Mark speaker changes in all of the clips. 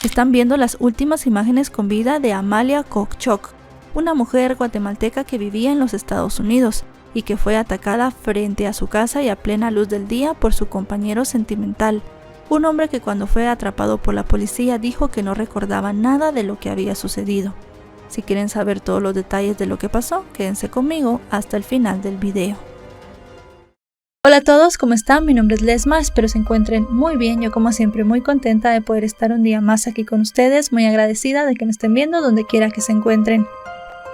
Speaker 1: Están viendo las últimas imágenes con vida de Amalia Kokchok, una mujer guatemalteca que vivía en los Estados Unidos y que fue atacada frente a su casa y a plena luz del día por su compañero sentimental, un hombre que cuando fue atrapado por la policía dijo que no recordaba nada de lo que había sucedido. Si quieren saber todos los detalles de lo que pasó, quédense conmigo hasta el final del video. Hola a todos, ¿cómo están? Mi nombre es Lesma, espero se encuentren muy bien. Yo como siempre muy contenta de poder estar un día más aquí con ustedes, muy agradecida de que me estén viendo donde quiera que se encuentren.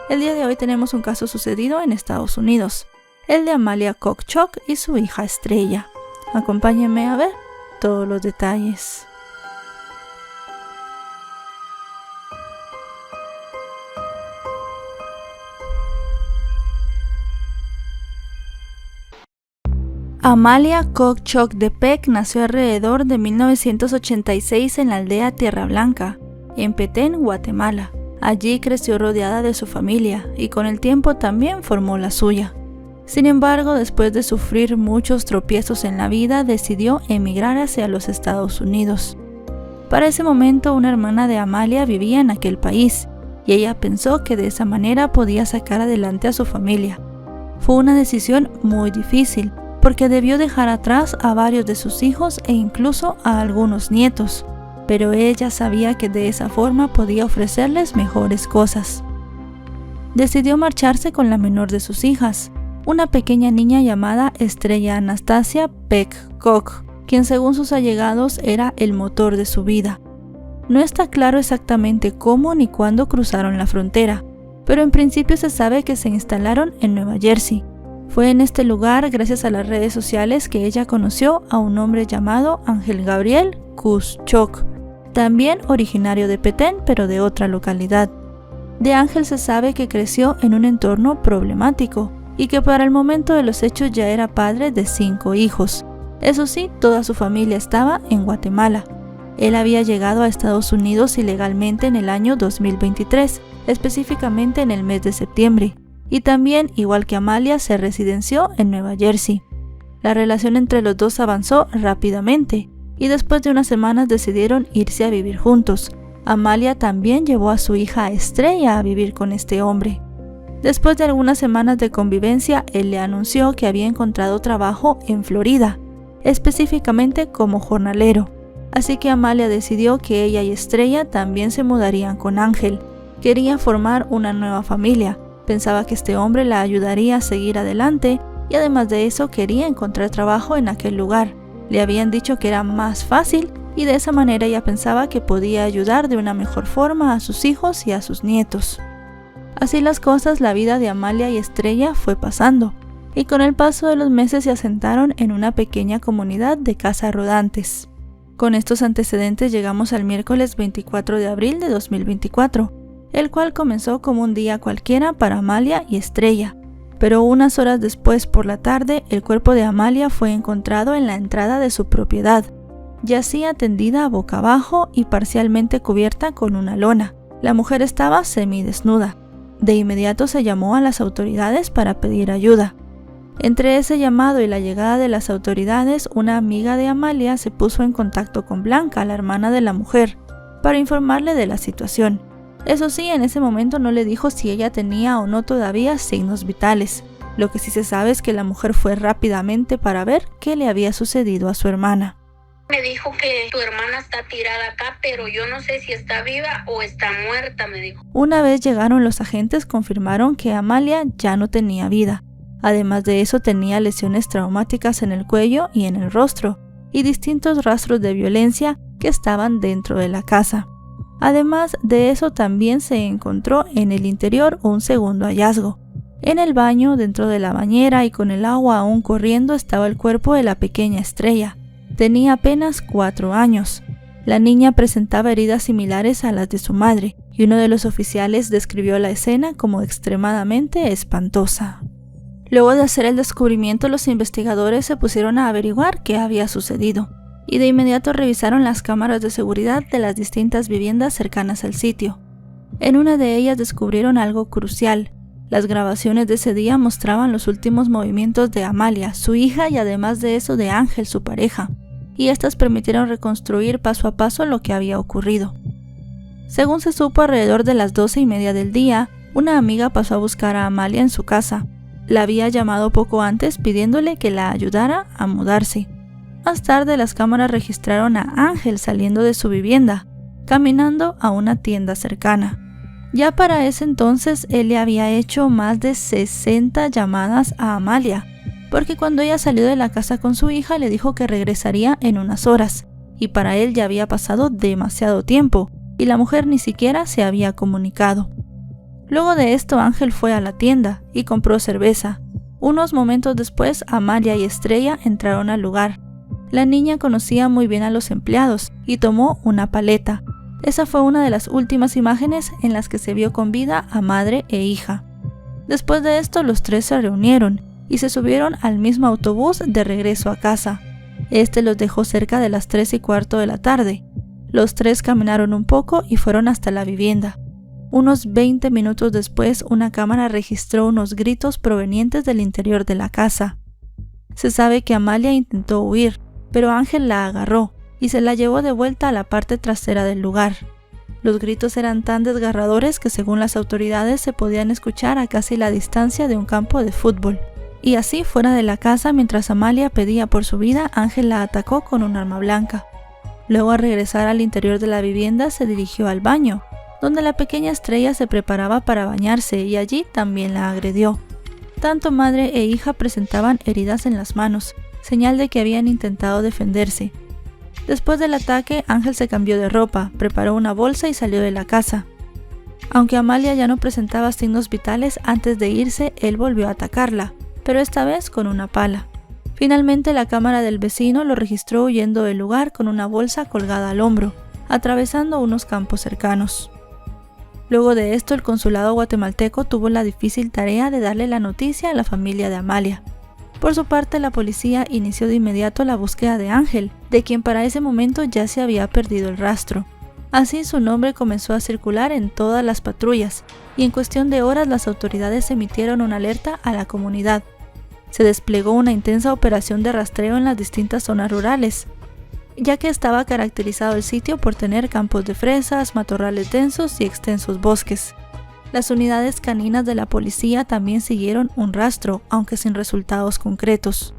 Speaker 1: El día de hoy tenemos un caso sucedido en Estados Unidos, el de Amalia Kokchok y su hija Estrella. Acompáñenme a ver todos los detalles. Amalia Kokchok de Peck nació alrededor de 1986 en la aldea Tierra Blanca, en Petén, Guatemala. Allí creció rodeada de su familia y con el tiempo también formó la suya. Sin embargo, después de sufrir muchos tropiezos en la vida, decidió emigrar hacia los Estados Unidos. Para ese momento, una hermana de Amalia vivía en aquel país y ella pensó que de esa manera podía sacar adelante a su familia. Fue una decisión muy difícil, porque debió dejar atrás a varios de sus hijos e incluso a algunos nietos, pero ella sabía que de esa forma podía ofrecerles mejores cosas. Decidió marcharse con la menor de sus hijas, una pequeña niña llamada Estrella Anastasia Peck-Kok, quien según sus allegados era el motor de su vida. No está claro exactamente cómo ni cuándo cruzaron la frontera, pero en principio se sabe que se instalaron en Nueva Jersey. Fue en este lugar, gracias a las redes sociales, que ella conoció a un hombre llamado Ángel Gabriel Kuschok, también originario de Petén, pero de otra localidad. De Ángel se sabe que creció en un entorno problemático y que para el momento de los hechos ya era padre de 5 hijos. Eso sí, toda su familia estaba en Guatemala. Él había llegado a Estados Unidos ilegalmente en el año 2023, específicamente en el mes de septiembre. Y también, igual que Amalia, se residenció en Nueva Jersey. La relación entre los dos avanzó rápidamente y después de unas semanas decidieron irse a vivir juntos. Amalia también llevó a su hija Estrella a vivir con este hombre. Después de algunas semanas de convivencia, él le anunció que había encontrado trabajo en Florida, específicamente como jornalero. Así que Amalia decidió que ella y Estrella también se mudarían con Ángel. Quería formar una nueva familia. Pensaba que este hombre la ayudaría a seguir adelante y además de eso quería encontrar trabajo en aquel lugar. Le habían dicho que era más fácil y de esa manera ella pensaba que podía ayudar de una mejor forma a sus hijos y a sus nietos. Así las cosas, la vida de Amalia y Estrella fue pasando y con el paso de los meses se asentaron en una pequeña comunidad de casas rodantes. Con estos antecedentes llegamos al miércoles 24 de abril de 2024. El cual comenzó como un día cualquiera para Amalia y Estrella, pero unas horas después por la tarde el cuerpo de Amalia fue encontrado en la entrada de su propiedad. Yacía tendida boca abajo y parcialmente cubierta con una lona. La mujer estaba semidesnuda. De inmediato se llamó a las autoridades para pedir ayuda. Entre ese llamado y la llegada de las autoridades, una amiga de Amalia se puso en contacto con Blanca, la hermana de la mujer, para informarle de la situación. Eso sí, en ese momento no le dijo si ella tenía o no todavía signos vitales. Lo que sí se sabe es que la mujer fue rápidamente para ver qué le había sucedido a su hermana.
Speaker 2: Me dijo que tu hermana está tirada acá, pero yo no sé si está viva o está muerta, me dijo.
Speaker 1: Una vez llegaron los agentes, confirmaron que Amalia ya no tenía vida. Además de eso, tenía lesiones traumáticas en el cuello y en el rostro, y distintos rastros de violencia que estaban dentro de la casa. Además de eso, también se encontró en el interior un segundo hallazgo. En el baño, dentro de la bañera y con el agua aún corriendo, estaba el cuerpo de la pequeña Estrella. Tenía apenas 4 años. La niña presentaba heridas similares a las de su madre, y uno de los oficiales describió la escena como extremadamente espantosa. Luego de hacer el descubrimiento, los investigadores se pusieron a averiguar qué había sucedido. Y de inmediato revisaron las cámaras de seguridad de las distintas viviendas cercanas al sitio. En una de ellas descubrieron algo crucial. Las grabaciones de ese día mostraban los últimos movimientos de Amalia, su hija, y además de eso de Ángel, su pareja, y estas permitieron reconstruir paso a paso lo que había ocurrido. Según se supo, alrededor de las 12:30 del día, una amiga pasó a buscar a Amalia en su casa. La había llamado poco antes pidiéndole que la ayudara a mudarse. Más tarde, las cámaras registraron a Ángel saliendo de su vivienda, caminando a una tienda cercana. Ya para ese entonces, él le había hecho más de 60 llamadas a Amalia, porque cuando ella salió de la casa con su hija le dijo que regresaría en unas horas, y para él ya había pasado demasiado tiempo, y la mujer ni siquiera se había comunicado. Luego de esto, Ángel fue a la tienda y compró cerveza. Unos momentos después, Amalia y Estrella entraron al lugar. La niña conocía muy bien a los empleados y tomó una paleta. Esa fue una de las últimas imágenes en las que se vio con vida a madre e hija. Después de esto, los tres se reunieron y se subieron al mismo autobús de regreso a casa. Este los dejó cerca de las 3:15 de la tarde. Los tres caminaron un poco y fueron hasta la vivienda. Unos 20 minutos después, una cámara registró unos gritos provenientes del interior de la casa. Se sabe que Amalia intentó huir, pero Ángel la agarró y se la llevó de vuelta a la parte trasera del lugar. Los gritos eran tan desgarradores que, según las autoridades, se podían escuchar a casi la distancia de un campo de fútbol. Y así, fuera de la casa, mientras Amalia pedía por su vida, Ángel la atacó con un arma blanca. Luego, al regresar al interior de la vivienda, se dirigió al baño, donde la pequeña Estrella se preparaba para bañarse, y allí también la agredió. Tanto madre e hija presentaban heridas en las manos, señal de que habían intentado defenderse. Después del ataque, Ángel se cambió de ropa, preparó una bolsa y salió de la casa. Aunque Amalia ya no presentaba signos vitales, antes de irse, él volvió a atacarla, pero esta vez con una pala. Finalmente, la cámara del vecino lo registró huyendo del lugar con una bolsa colgada al hombro, atravesando unos campos cercanos. Luego de esto, el consulado guatemalteco tuvo la difícil tarea de darle la noticia a la familia de Amalia. Por su parte, la policía inició de inmediato la búsqueda de Ángel, de quien para ese momento ya se había perdido el rastro. Así, su nombre comenzó a circular en todas las patrullas, y en cuestión de horas las autoridades emitieron una alerta a la comunidad. Se desplegó una intensa operación de rastreo en las distintas zonas rurales, ya que estaba caracterizado el sitio por tener campos de fresas, matorrales densos y extensos bosques. Las unidades caninas de la policía también siguieron un rastro, aunque sin resultados concretos.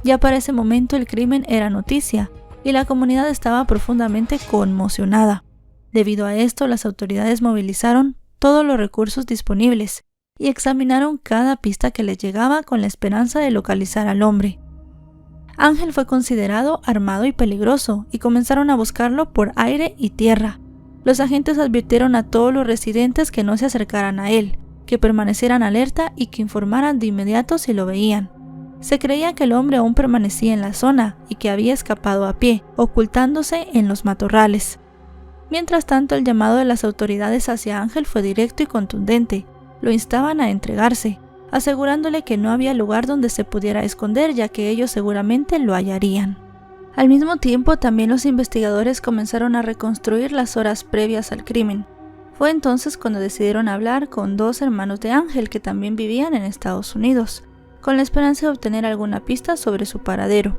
Speaker 1: Ya para ese momento el crimen era noticia, y la comunidad estaba profundamente conmocionada. Debido a esto, las autoridades movilizaron todos los recursos disponibles y examinaron cada pista que les llegaba con la esperanza de localizar al hombre. Ángel fue considerado armado y peligroso, y comenzaron a buscarlo por aire y tierra. Los agentes advirtieron a todos los residentes que no se acercaran a él, que permanecieran alerta y que informaran de inmediato si lo veían. Se creía que el hombre aún permanecía en la zona y que había escapado a pie, ocultándose en los matorrales. Mientras tanto, el llamado de las autoridades hacia Ángel fue directo y contundente. Lo instaban a entregarse, asegurándole que no había lugar donde se pudiera esconder, ya que ellos seguramente lo hallarían. Al mismo tiempo, también los investigadores comenzaron a reconstruir las horas previas al crimen. Fue entonces cuando decidieron hablar con dos hermanos de Ángel que también vivían en Estados Unidos, con la esperanza de obtener alguna pista sobre su paradero.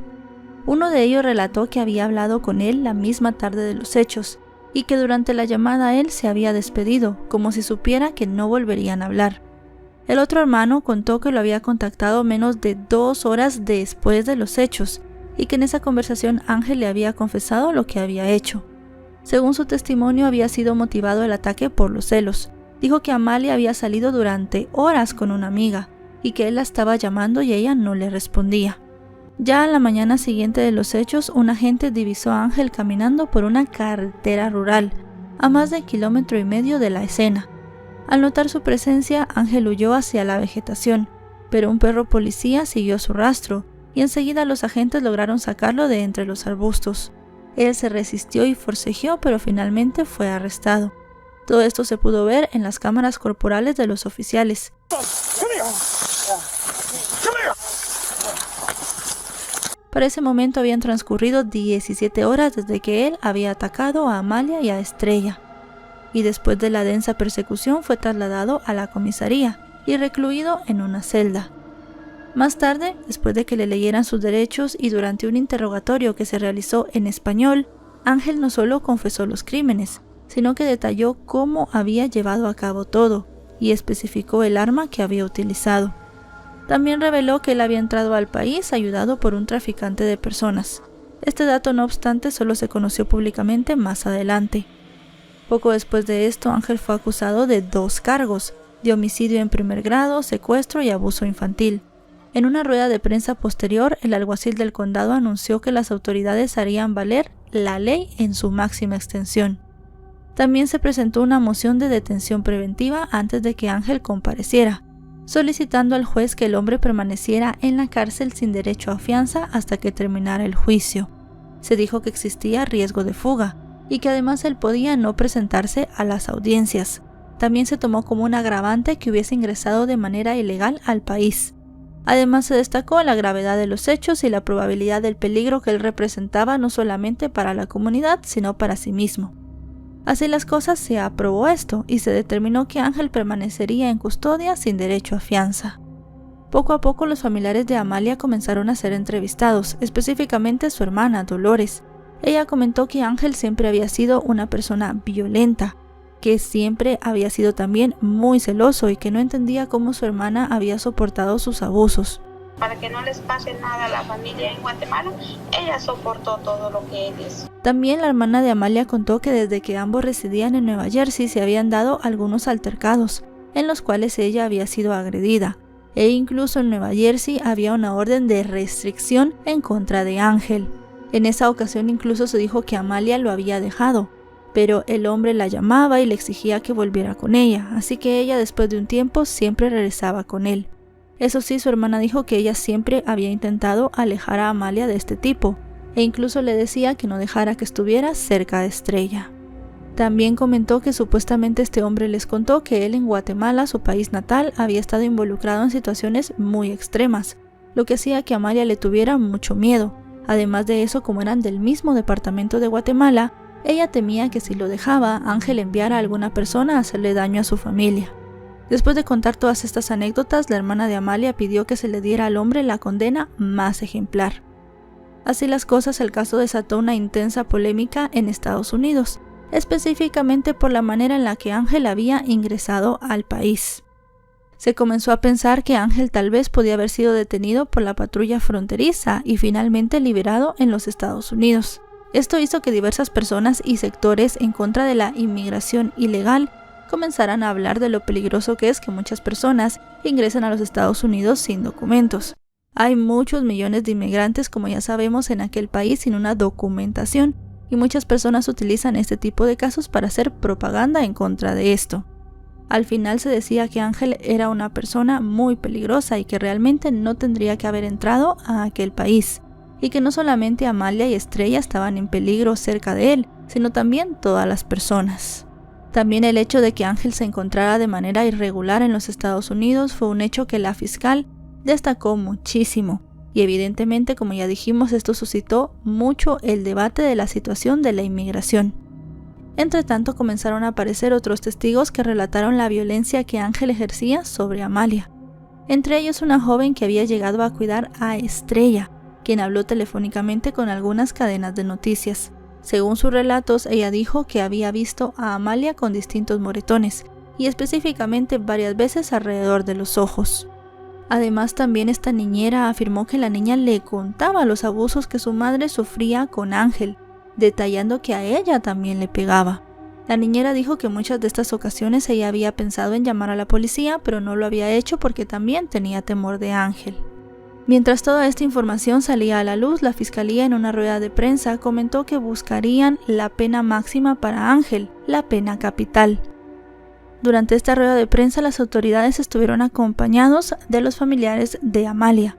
Speaker 1: Uno de ellos relató que había hablado con él la misma tarde de los hechos, y que durante la llamada él se había despedido, como si supiera que no volverían a hablar. El otro hermano contó que lo había contactado menos de 2 horas después de los hechos, y que en esa conversación Ángel le había confesado lo que había hecho. Según su testimonio, había sido motivado el ataque por los celos. Dijo que Amalia había salido durante horas con una amiga, y que él la estaba llamando y ella no le respondía. Ya a la mañana siguiente de los hechos, un agente divisó a Ángel caminando por una carretera rural, a más de 1,5 kilómetros de la escena. Al notar su presencia, Ángel huyó hacia la vegetación, pero un perro policía siguió su rastro, y enseguida los agentes lograron sacarlo de entre los arbustos. Él se resistió y forcejeó, pero finalmente fue arrestado. Todo esto se pudo ver en las cámaras corporales de los oficiales. Para ese momento habían transcurrido 17 horas desde que él había atacado a Amalia y a Estrella, y después de la densa persecución fue trasladado a la comisaría y recluido en una celda. Más tarde, después de que le leyeran sus derechos y durante un interrogatorio que se realizó en español, Ángel no solo confesó los crímenes, sino que detalló cómo había llevado a cabo todo y especificó el arma que había utilizado. También reveló que él había entrado al país ayudado por un traficante de personas. Este dato, no obstante, solo se conoció públicamente más adelante. Poco después de esto, Ángel fue acusado de 2 cargos, de homicidio en primer grado, secuestro y abuso infantil. En una rueda de prensa posterior, el alguacil del condado anunció que las autoridades harían valer la ley en su máxima extensión. También se presentó una moción de detención preventiva antes de que Ángel compareciera, solicitando al juez que el hombre permaneciera en la cárcel sin derecho a fianza hasta que terminara el juicio. Se dijo que existía riesgo de fuga y que además él podía no presentarse a las audiencias. También se tomó como un agravante que hubiese ingresado de manera ilegal al país. Además se destacó la gravedad de los hechos y la probabilidad del peligro que él representaba no solamente para la comunidad, sino para sí mismo. Así las cosas, se aprobó esto y se determinó que Ángel permanecería en custodia sin derecho a fianza. Poco a poco los familiares de Amalia comenzaron a ser entrevistados, específicamente su hermana Dolores. Ella comentó que Ángel siempre había sido una persona violenta, que siempre había sido también muy celoso y que no entendía cómo su hermana había soportado sus abusos.
Speaker 3: Para que no les pase nada a la familia en Guatemala, ella soportó todo lo que él hizo.
Speaker 1: También la hermana de Amalia contó que desde que ambos residían en Nueva Jersey se habían dado algunos altercados, en los cuales ella había sido agredida, e incluso en Nueva Jersey había una orden de restricción en contra de Ángel. En esa ocasión incluso se dijo que Amalia lo había dejado, pero el hombre la llamaba y le exigía que volviera con ella, así que ella después de un tiempo siempre regresaba con él. Eso sí, su hermana dijo que ella siempre había intentado alejar a Amalia de este tipo, e incluso le decía que no dejara que estuviera cerca de Estrella. También comentó que supuestamente este hombre les contó que él en Guatemala, su país natal, había estado involucrado en situaciones muy extremas, lo que hacía que Amalia le tuviera mucho miedo. Además de eso, como eran del mismo departamento de Guatemala, ella temía que si lo dejaba, Ángel enviara a alguna persona a hacerle daño a su familia. Después de contar todas estas anécdotas, la hermana de Amalia pidió que se le diera al hombre la condena más ejemplar. Así las cosas, el caso desató una intensa polémica en Estados Unidos, específicamente por la manera en la que Ángel había ingresado al país. Se comenzó a pensar que Ángel tal vez podía haber sido detenido por la patrulla fronteriza y finalmente liberado en los Estados Unidos. Esto hizo que diversas personas y sectores en contra de la inmigración ilegal comenzaran a hablar de lo peligroso que es que muchas personas ingresen a los Estados Unidos sin documentos. Hay muchos millones de inmigrantes, como ya sabemos, en aquel país sin una documentación, y muchas personas utilizan este tipo de casos para hacer propaganda en contra de esto. Al final se decía que Ángel era una persona muy peligrosa y que realmente no tendría que haber entrado a aquel país, y que no solamente Amalia y Estrella estaban en peligro cerca de él, sino también todas las personas. También el hecho de que Ángel se encontrara de manera irregular en los Estados Unidos fue un hecho que la fiscal destacó muchísimo, y evidentemente, como ya dijimos, esto suscitó mucho el debate de la situación de la inmigración. Entre tanto, comenzaron a aparecer otros testigos que relataron la violencia que Ángel ejercía sobre Amalia. Entre ellos una joven que había llegado a cuidar a Estrella, quien habló telefónicamente con algunas cadenas de noticias. Según sus relatos, ella dijo que había visto a Amalia con distintos moretones, y específicamente varias veces alrededor de los ojos. Además, también esta niñera afirmó que la niña le contaba los abusos que su madre sufría con Ángel, detallando que a ella también le pegaba. La niñera dijo que muchas de estas ocasiones ella había pensado en llamar a la policía, pero no lo había hecho porque también tenía temor de Ángel. Mientras toda esta información salía a la luz, la fiscalía en una rueda de prensa comentó que buscarían la pena máxima para Ángel, la pena capital. Durante esta rueda de prensa, las autoridades estuvieron acompañados de los familiares de Amalia.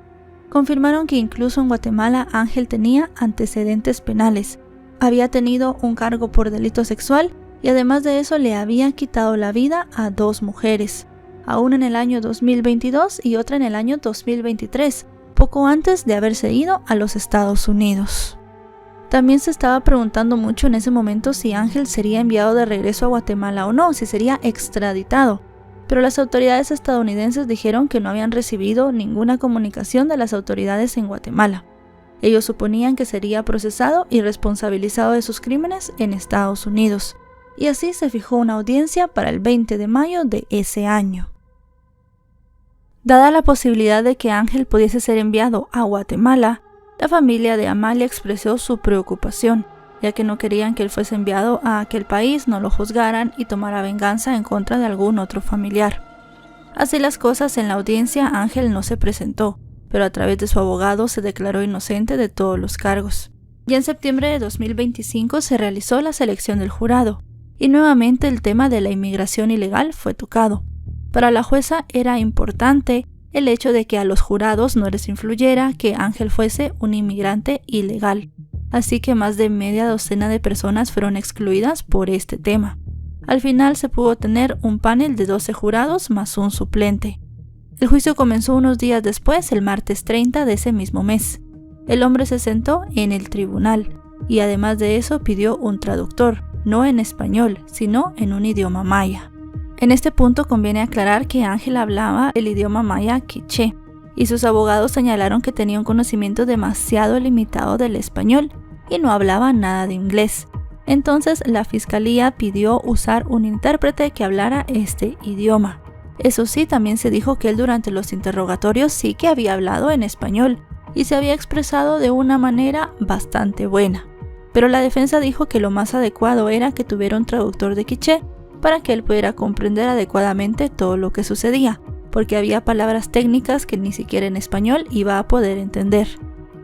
Speaker 1: Confirmaron que incluso en Guatemala Ángel tenía antecedentes penales, había tenido un cargo por delito sexual y además de eso le había quitado la vida a 2 mujeres, a una en el año 2022 y otra en el año 2023, poco antes de haberse ido a los Estados Unidos. También se estaba preguntando mucho en ese momento si Ángel sería enviado de regreso a Guatemala o no, si sería extraditado, pero las autoridades estadounidenses dijeron que no habían recibido ninguna comunicación de las autoridades en Guatemala. Ellos suponían que sería procesado y responsabilizado de sus crímenes en Estados Unidos. y así se fijó una audiencia para el 20 de mayo de ese año. Dada la posibilidad de que Ángel pudiese ser enviado a Guatemala, la familia de Amalia expresó su preocupación, ya que no querían que él fuese enviado a aquel país, no lo juzgaran y tomara venganza en contra de algún otro familiar. Así las cosas, en la audiencia Ángel no se presentó, pero a través de su abogado se declaró inocente de todos los cargos. Y en septiembre de 2025 se realizó la selección del jurado, y nuevamente el tema de la inmigración ilegal fue tocado. Para la jueza era importante el hecho de que a los jurados no les influyera que Ángel fuese un inmigrante ilegal, así que más de media docena de personas fueron excluidas por este tema. Al final se pudo tener un panel de 12 jurados más un suplente. El juicio comenzó unos días después, el martes 30 de ese mismo mes. El hombre se sentó en el tribunal y además de eso pidió un traductor, no en español, sino en un idioma maya. En este punto conviene aclarar que Ángel hablaba el idioma maya quiché y sus abogados señalaron que tenía un conocimiento demasiado limitado del español y no hablaba nada de inglés. Entonces la fiscalía pidió usar un intérprete que hablara este idioma. Eso sí, también se dijo que él durante los interrogatorios sí que había hablado en español y se había expresado de una manera bastante buena. Pero la defensa dijo que lo más adecuado era que tuviera un traductor de quiché para que él pudiera comprender adecuadamente todo lo que sucedía, porque había palabras técnicas que ni siquiera en español iba a poder entender.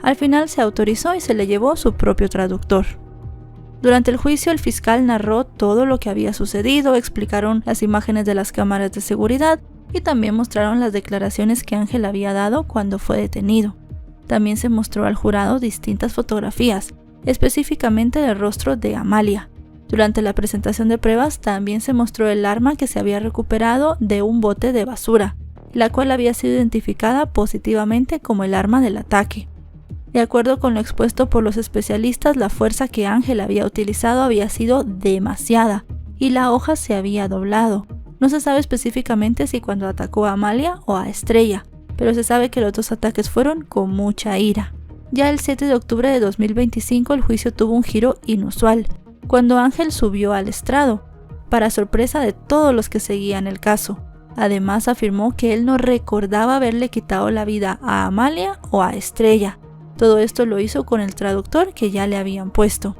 Speaker 1: Al final se autorizó y se le llevó su propio traductor. Durante el juicio, el fiscal narró todo lo que había sucedido, explicaron las imágenes de las cámaras de seguridad y también mostraron las declaraciones que Ángel había dado cuando fue detenido. También se mostró al jurado distintas fotografías, específicamente del rostro de Amalia. Durante la presentación de pruebas también se mostró el arma que se había recuperado de un bote de basura, la cual había sido identificada positivamente como el arma del ataque. De acuerdo con lo expuesto por los especialistas, la fuerza que Ángel había utilizado había sido demasiada y la hoja se había doblado. No se sabe específicamente si cuando atacó a Amalia o a Estrella, pero se sabe que los dos ataques fueron con mucha ira. Ya el 7 de octubre de 2025 el juicio tuvo un giro inusual, cuando Ángel subió al estrado, para sorpresa de todos los que seguían el caso. Además afirmó que él no recordaba haberle quitado la vida a Amalia o a Estrella. Todo esto lo hizo con el traductor que ya le habían puesto.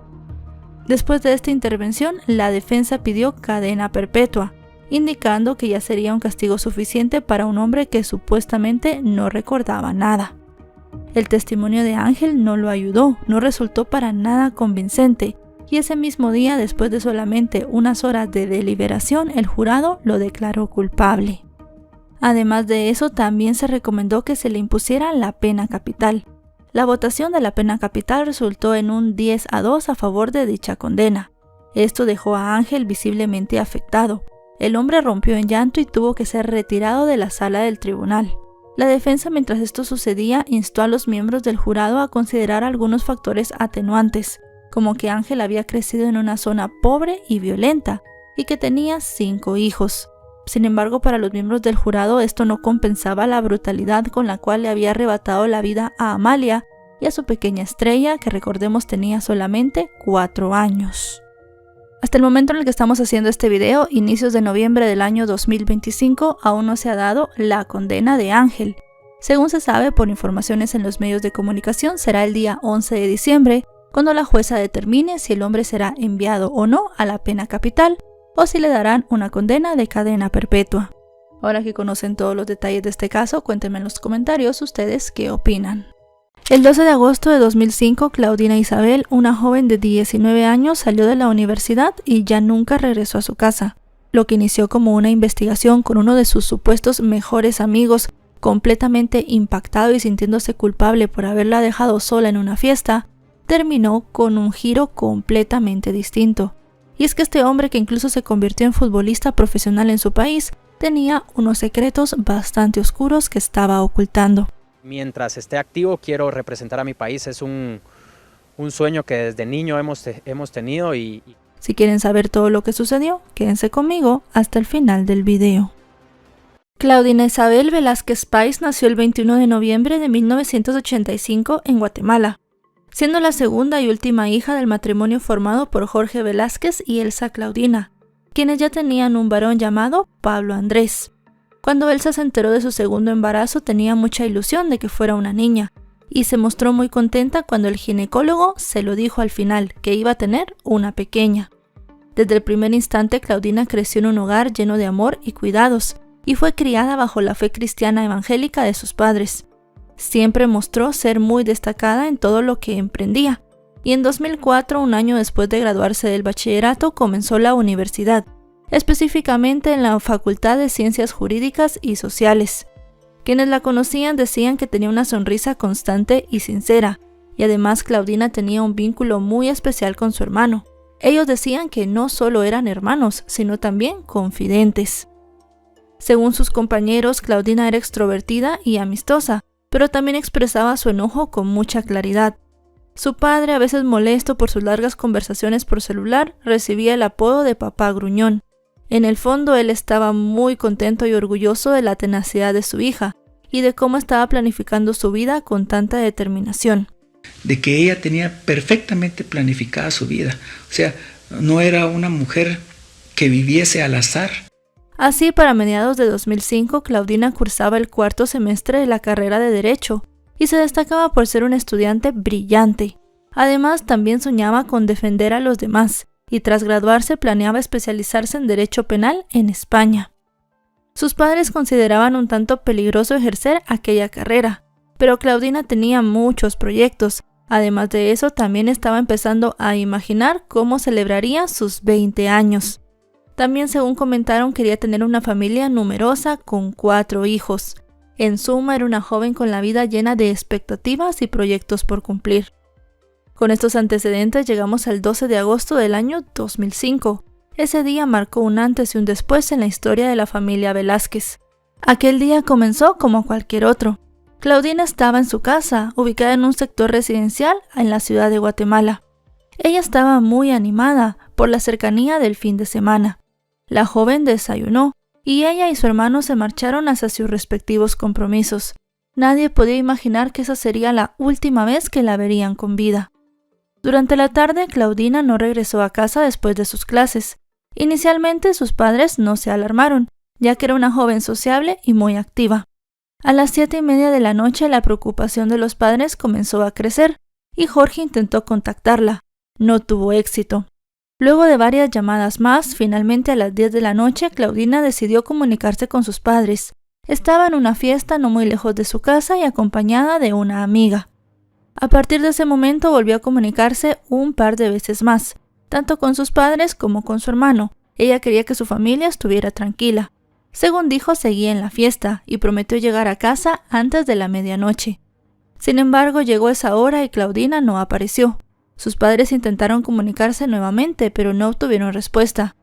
Speaker 1: Después de esta intervención, la defensa pidió cadena perpetua, indicando que ya sería un castigo suficiente para un hombre que supuestamente no recordaba nada. El testimonio de Ángel no lo ayudó, no resultó para nada convincente, y ese mismo día, después de solamente unas horas de deliberación, el jurado lo declaró culpable. Además de eso, también se recomendó que se le impusiera la pena capital. La votación de la pena capital resultó en un 10-2 a favor de dicha condena. Esto dejó a Ángel visiblemente afectado. El hombre rompió en llanto y tuvo que ser retirado de la sala del tribunal. La defensa, mientras esto sucedía, instó a los miembros del jurado a considerar algunos factores atenuantes, como que Ángel había crecido en una zona pobre y violenta, y que tenía 5 hijos. Sin embargo, para los miembros del jurado esto no compensaba la brutalidad con la cual le había arrebatado la vida a Amalia y a su pequeña Estrella, que recordemos tenía solamente 4 años. Hasta el momento en el que estamos haciendo este video, inicios de noviembre del año 2025, aún no se ha dado la condena de Ángel. Según se sabe por informaciones en los medios de comunicación, será el día 11 de diciembre, cuando la jueza determine si el hombre será enviado o no a la pena capital, o si le darán una condena de cadena perpetua. Ahora que conocen todos los detalles de este caso, cuéntenme en los comentarios ustedes qué opinan. El 12 de agosto de 2005, Claudina Isabel, una joven de 19 años, salió de la universidad y ya nunca regresó a su casa. Lo que inició como una investigación con uno de sus supuestos mejores amigos, completamente impactado y sintiéndose culpable por haberla dejado sola en una fiesta, terminó con un giro completamente distinto. Y es que este hombre, que incluso se convirtió en futbolista profesional en su país, tenía unos secretos bastante oscuros que estaba ocultando.
Speaker 4: Mientras esté activo, quiero representar a mi país. Es un sueño que desde niño hemos tenido.
Speaker 1: Si quieren saber todo lo que sucedió, quédense conmigo hasta el final del video. Claudina Isabel Velázquez Páez nació el 21 de noviembre de 1985 en Guatemala, siendo la segunda y última hija del matrimonio formado por Jorge Velázquez y Elsa Claudina. quienes ya tenían un varón llamado Pablo Andrés. Cuando Elsa se enteró de su segundo embarazo, tenía mucha ilusión de que fuera una niña, y se mostró muy contenta cuando el ginecólogo se lo dijo al final, que iba a tener una pequeña. Desde el primer instante, Claudina creció en un hogar lleno de amor y cuidados, y fue criada bajo la fe cristiana evangélica de sus padres. Siempre mostró ser muy destacada en todo lo que emprendía, y en 2004, un año después de graduarse del bachillerato, comenzó la universidad, específicamente en la Facultad de Ciencias Jurídicas y Sociales. Quienes la conocían decían que tenía una sonrisa constante y sincera, y además Claudina tenía un vínculo muy especial con su hermano. Ellos decían que no solo eran hermanos, sino también confidentes. Según sus compañeros, Claudina era extrovertida y amistosa, pero también expresaba su enojo con mucha claridad. Su padre, a veces molesto por sus largas conversaciones por celular, recibía el apodo de papá gruñón. En el fondo, él estaba muy contento y orgulloso de la tenacidad de su hija y de cómo estaba planificando su vida con tanta determinación.
Speaker 5: De que ella tenía perfectamente planificada su vida. O sea, no era una mujer que viviese al azar.
Speaker 1: Así, para mediados de 2005, Claudina cursaba el cuarto semestre de la carrera de Derecho y se destacaba por ser una estudiante brillante. Además, también soñaba con defender a los demás y tras graduarse planeaba especializarse en Derecho Penal en España. Sus padres consideraban un tanto peligroso ejercer aquella carrera, pero Claudina tenía muchos proyectos. Además de eso, también estaba empezando a imaginar cómo celebraría sus 20 años. También, según comentaron, quería tener una familia numerosa con 4 hijos. En suma, era una joven con la vida llena de expectativas y proyectos por cumplir. Con estos antecedentes llegamos al 12 de agosto del año 2005. Ese día marcó un antes y un después en la historia de la familia Velázquez. Aquel día comenzó como cualquier otro. Claudina estaba en su casa, ubicada en un sector residencial en la ciudad de Guatemala. Ella estaba muy animada por la cercanía del fin de semana. La joven desayunó y ella y su hermano se marcharon hacia sus respectivos compromisos. Nadie podía imaginar que esa sería la última vez que la verían con vida. Durante la tarde, Claudina no regresó a casa después de sus clases. Inicialmente, sus padres no se alarmaron, ya que era una joven sociable y muy activa. A las 7:30 de la noche, la preocupación de los padres comenzó a crecer, y Jorge intentó contactarla. No tuvo éxito. Luego de varias llamadas más, finalmente a las 10 de la noche, Claudina decidió comunicarse con sus padres. Estaba en una fiesta no muy lejos de su casa y acompañada de una amiga. A partir de ese momento volvió a comunicarse un par de veces más, tanto con sus padres como con su hermano. Ella quería que su familia estuviera tranquila. Según dijo, seguía en la fiesta y prometió llegar a casa antes de la medianoche. Sin embargo, llegó esa hora y Claudina no apareció. Sus padres intentaron comunicarse nuevamente, pero no obtuvieron respuesta.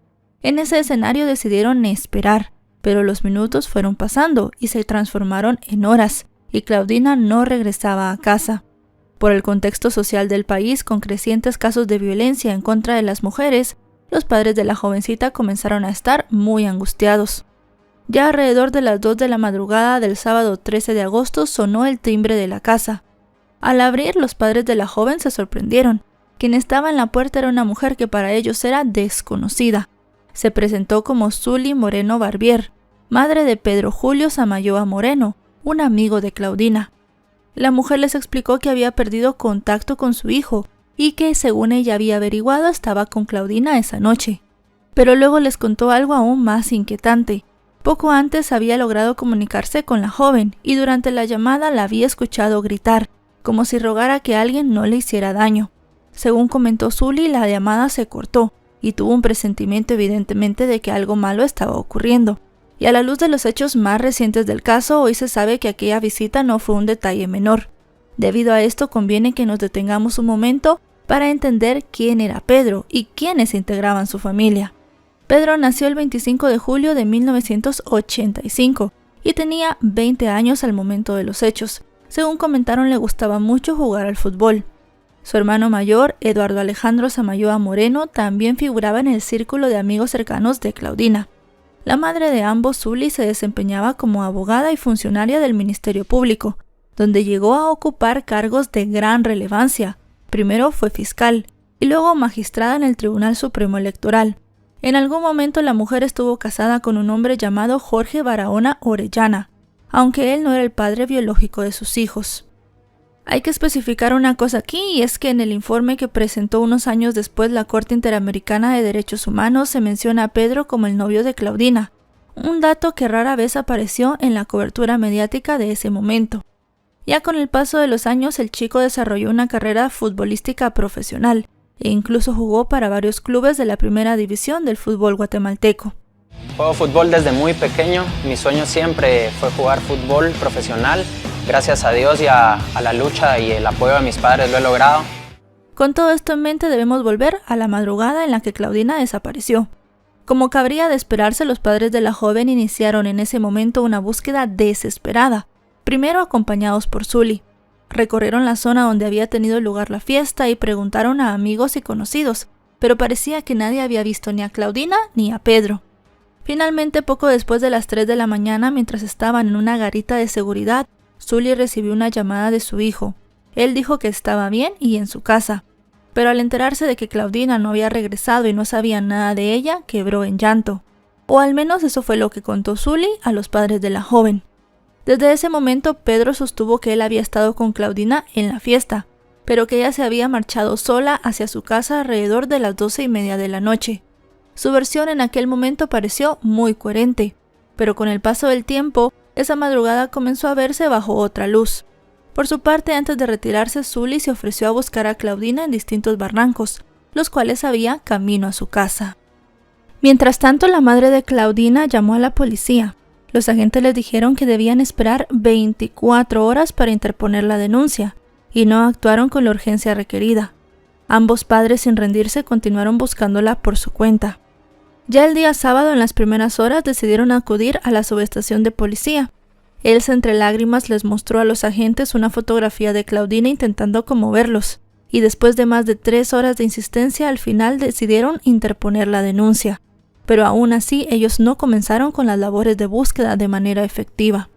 Speaker 1: En ese escenario decidieron esperar, pero los minutos fueron pasando y se transformaron en horas, y Claudina no regresaba a casa. Por el contexto social del país, con crecientes casos de violencia en contra de las mujeres, los padres de la jovencita comenzaron a estar muy angustiados. Ya alrededor de las 2 de la madrugada del sábado 13 de agosto sonó el timbre de la casa. Al abrir, los padres de la joven se sorprendieron. Quien estaba en la puerta era una mujer que para ellos era desconocida. Se presentó como Zuli Moreno Barbier, madre de Pedro Julio Samayoa Moreno, un amigo de Claudina. La mujer les explicó que había perdido contacto con su hijo y que, según ella había averiguado, estaba con Claudina esa noche. Pero luego les contó algo aún más inquietante. Poco antes había logrado comunicarse con la joven y durante la llamada la había escuchado gritar, como si rogara que alguien no le hiciera daño. Según comentó Zuli, la llamada se cortó y tuvo un presentimiento evidentemente de que algo malo estaba ocurriendo. Y a la luz de los hechos más recientes del caso, hoy se sabe que aquella visita no fue un detalle menor. Debido a esto, conviene que nos detengamos un momento para entender quién era Pedro y quiénes integraban su familia. Pedro nació el 25 de julio de 1985 y tenía 20 años al momento de los hechos. Según comentaron, le gustaba mucho jugar al fútbol. Su hermano mayor, Eduardo Alejandro Samayoa Moreno, también figuraba en el círculo de amigos cercanos de Claudina. La madre de ambos, Zuli, se desempeñaba como abogada y funcionaria del Ministerio Público, donde llegó a ocupar cargos de gran relevancia. Primero fue fiscal y luego magistrada en el Tribunal Supremo Electoral. En algún momento la mujer estuvo casada con un hombre llamado Jorge Barahona Orellana, aunque él no era el padre biológico de sus hijos. Hay que especificar una cosa aquí, y es que en el informe que presentó unos años después la Corte Interamericana de Derechos Humanos se menciona a Pedro como el novio de Claudina, un dato que rara vez apareció en la cobertura mediática de ese momento. Ya con el paso de los años, el chico desarrolló una carrera futbolística profesional e incluso jugó para varios clubes de la primera división del fútbol guatemalteco.
Speaker 6: Juego fútbol desde muy pequeño, mi sueño siempre fue jugar fútbol profesional. Gracias a Dios y a la lucha y el apoyo de mis padres lo he logrado.
Speaker 1: Con todo esto en mente debemos volver a la madrugada en la que Claudina desapareció. Como cabría de esperarse, los padres de la joven iniciaron en ese momento una búsqueda desesperada, primero acompañados por Zuli. Recorrieron la zona donde había tenido lugar la fiesta y preguntaron a amigos y conocidos, pero parecía que nadie había visto ni a Claudina ni a Pedro. Finalmente, poco después de las 3 de la mañana, mientras estaban en una garita de seguridad, Zuli recibió una llamada de su hijo. Él dijo que estaba bien y en su casa, pero al enterarse de que Claudina no había regresado y no sabía nada de ella, quebró en llanto. O al menos eso fue lo que contó Zuli a los padres de la joven. Desde ese momento, Pedro sostuvo que él había estado con Claudina en la fiesta, pero que ella se había marchado sola hacia su casa alrededor de las 12:30 de la noche. Su versión en aquel momento pareció muy coherente, pero con el paso del tiempo, esa madrugada comenzó a verse bajo otra luz. Por su parte, antes de retirarse, Zuli se ofreció a buscar a Claudina en distintos barrancos, los cuales había camino a su casa. Mientras tanto, la madre de Claudina llamó a la policía. Los agentes les dijeron que debían esperar 24 horas para interponer la denuncia, y no actuaron con la urgencia requerida. Ambos padres, sin rendirse, continuaron buscándola por su cuenta. Ya el día sábado, en las primeras horas, decidieron acudir a la subestación de policía. Elsa, entre lágrimas, les mostró a los agentes una fotografía de Claudina intentando conmoverlos, y después de más de 3 horas de insistencia, al final decidieron interponer la denuncia. Pero aún así, ellos no comenzaron con las labores de búsqueda de manera efectiva.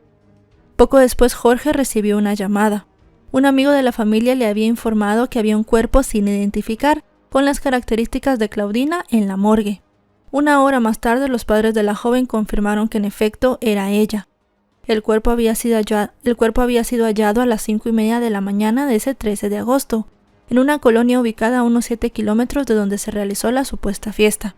Speaker 1: Poco después, Jorge recibió una llamada. Un amigo de la familia le había informado que había un cuerpo sin identificar con las características de Claudina en la morgue. Una hora más tarde, los padres de la joven confirmaron que en efecto era ella. El cuerpo había sido hallado a las 5:30 de la mañana de ese 13 de agosto, en una colonia ubicada a unos 7 kilómetros de donde se realizó la supuesta fiesta.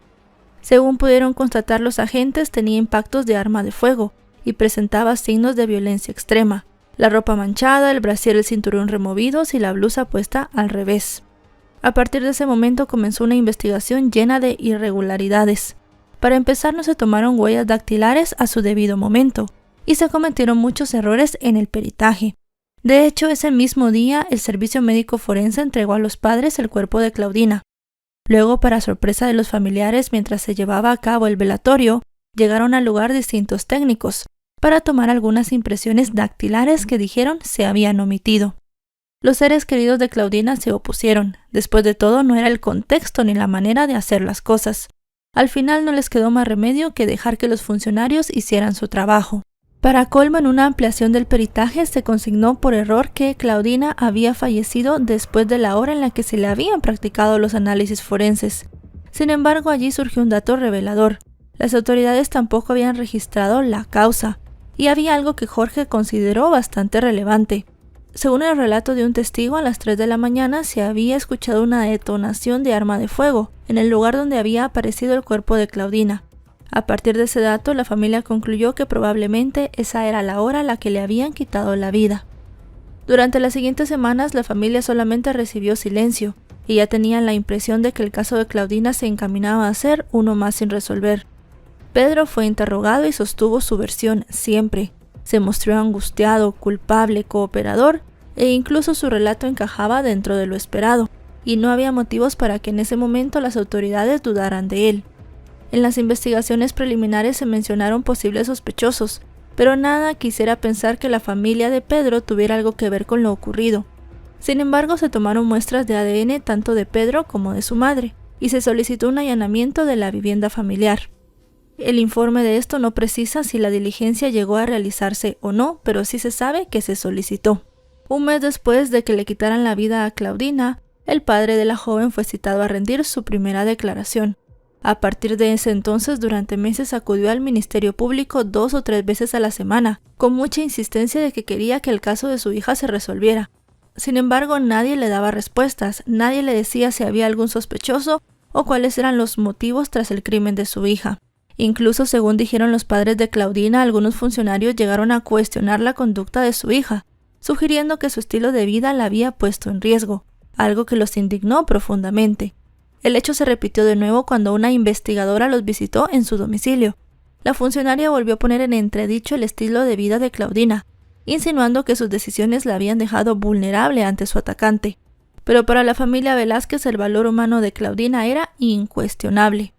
Speaker 1: Según pudieron constatar los agentes, tenía impactos de arma de fuego y presentaba signos de violencia extrema: la ropa manchada, el brasier y el cinturón removidos y la blusa puesta al revés. A partir de ese momento comenzó una investigación llena de irregularidades. Para empezar, no se tomaron huellas dactilares a su debido momento, y se cometieron muchos errores en el peritaje. De hecho, ese mismo día, el servicio médico forense entregó a los padres el cuerpo de Claudina. Luego, para sorpresa de los familiares, mientras se llevaba a cabo el velatorio, llegaron al lugar distintos técnicos para tomar algunas impresiones dactilares que dijeron se habían omitido. Los seres queridos de Claudina se opusieron. Después de todo, no era el contexto ni la manera de hacer las cosas. Al final no les quedó más remedio que dejar que los funcionarios hicieran su trabajo. Para colmo, en una ampliación del peritaje se consignó por error que Claudina había fallecido después de la hora en la que se le habían practicado los análisis forenses. Sin embargo, allí surgió un dato revelador. Las autoridades tampoco habían registrado la causa, y había algo que Jorge consideró bastante relevante. Según el relato de un testigo, a las 3 de la mañana se había escuchado una detonación de arma de fuego en el lugar donde había aparecido el cuerpo de Claudina. A partir de ese dato, la familia concluyó que probablemente esa era la hora a la que le habían quitado la vida. Durante las siguientes semanas, la familia solamente recibió silencio, y ya tenían la impresión de que el caso de Claudina se encaminaba a ser uno más sin resolver. Pedro fue interrogado y sostuvo su versión siempre. Se mostró angustiado, culpable, cooperador, e incluso su relato encajaba dentro de lo esperado, y no había motivos para que en ese momento las autoridades dudaran de él. En las investigaciones preliminares se mencionaron posibles sospechosos, pero nada quisiera pensar que la familia de Pedro tuviera algo que ver con lo ocurrido. Sin embargo, se tomaron muestras de ADN tanto de Pedro como de su madre, y se solicitó un allanamiento de la vivienda familiar. El informe de esto no precisa si la diligencia llegó a realizarse o no, pero sí se sabe que se solicitó. Un mes después de que le quitaran la vida a Claudina, el padre de la joven fue citado a rendir su primera declaración. A partir de ese entonces, durante meses acudió al Ministerio Público 2 o 3 veces a la semana, con mucha insistencia de que quería que el caso de su hija se resolviera. Sin embargo, nadie le daba respuestas, nadie le decía si había algún sospechoso o cuáles eran los motivos tras el crimen de su hija. Incluso, según dijeron los padres de Claudina, algunos funcionarios llegaron a cuestionar la conducta de su hija, sugiriendo que su estilo de vida la había puesto en riesgo, algo que los indignó profundamente. El hecho se repitió de nuevo cuando una investigadora los visitó en su domicilio. La funcionaria volvió a poner en entredicho el estilo de vida de Claudina, insinuando que sus decisiones la habían dejado vulnerable ante su atacante. Pero para la familia Velázquez el valor humano de Claudina era incuestionable.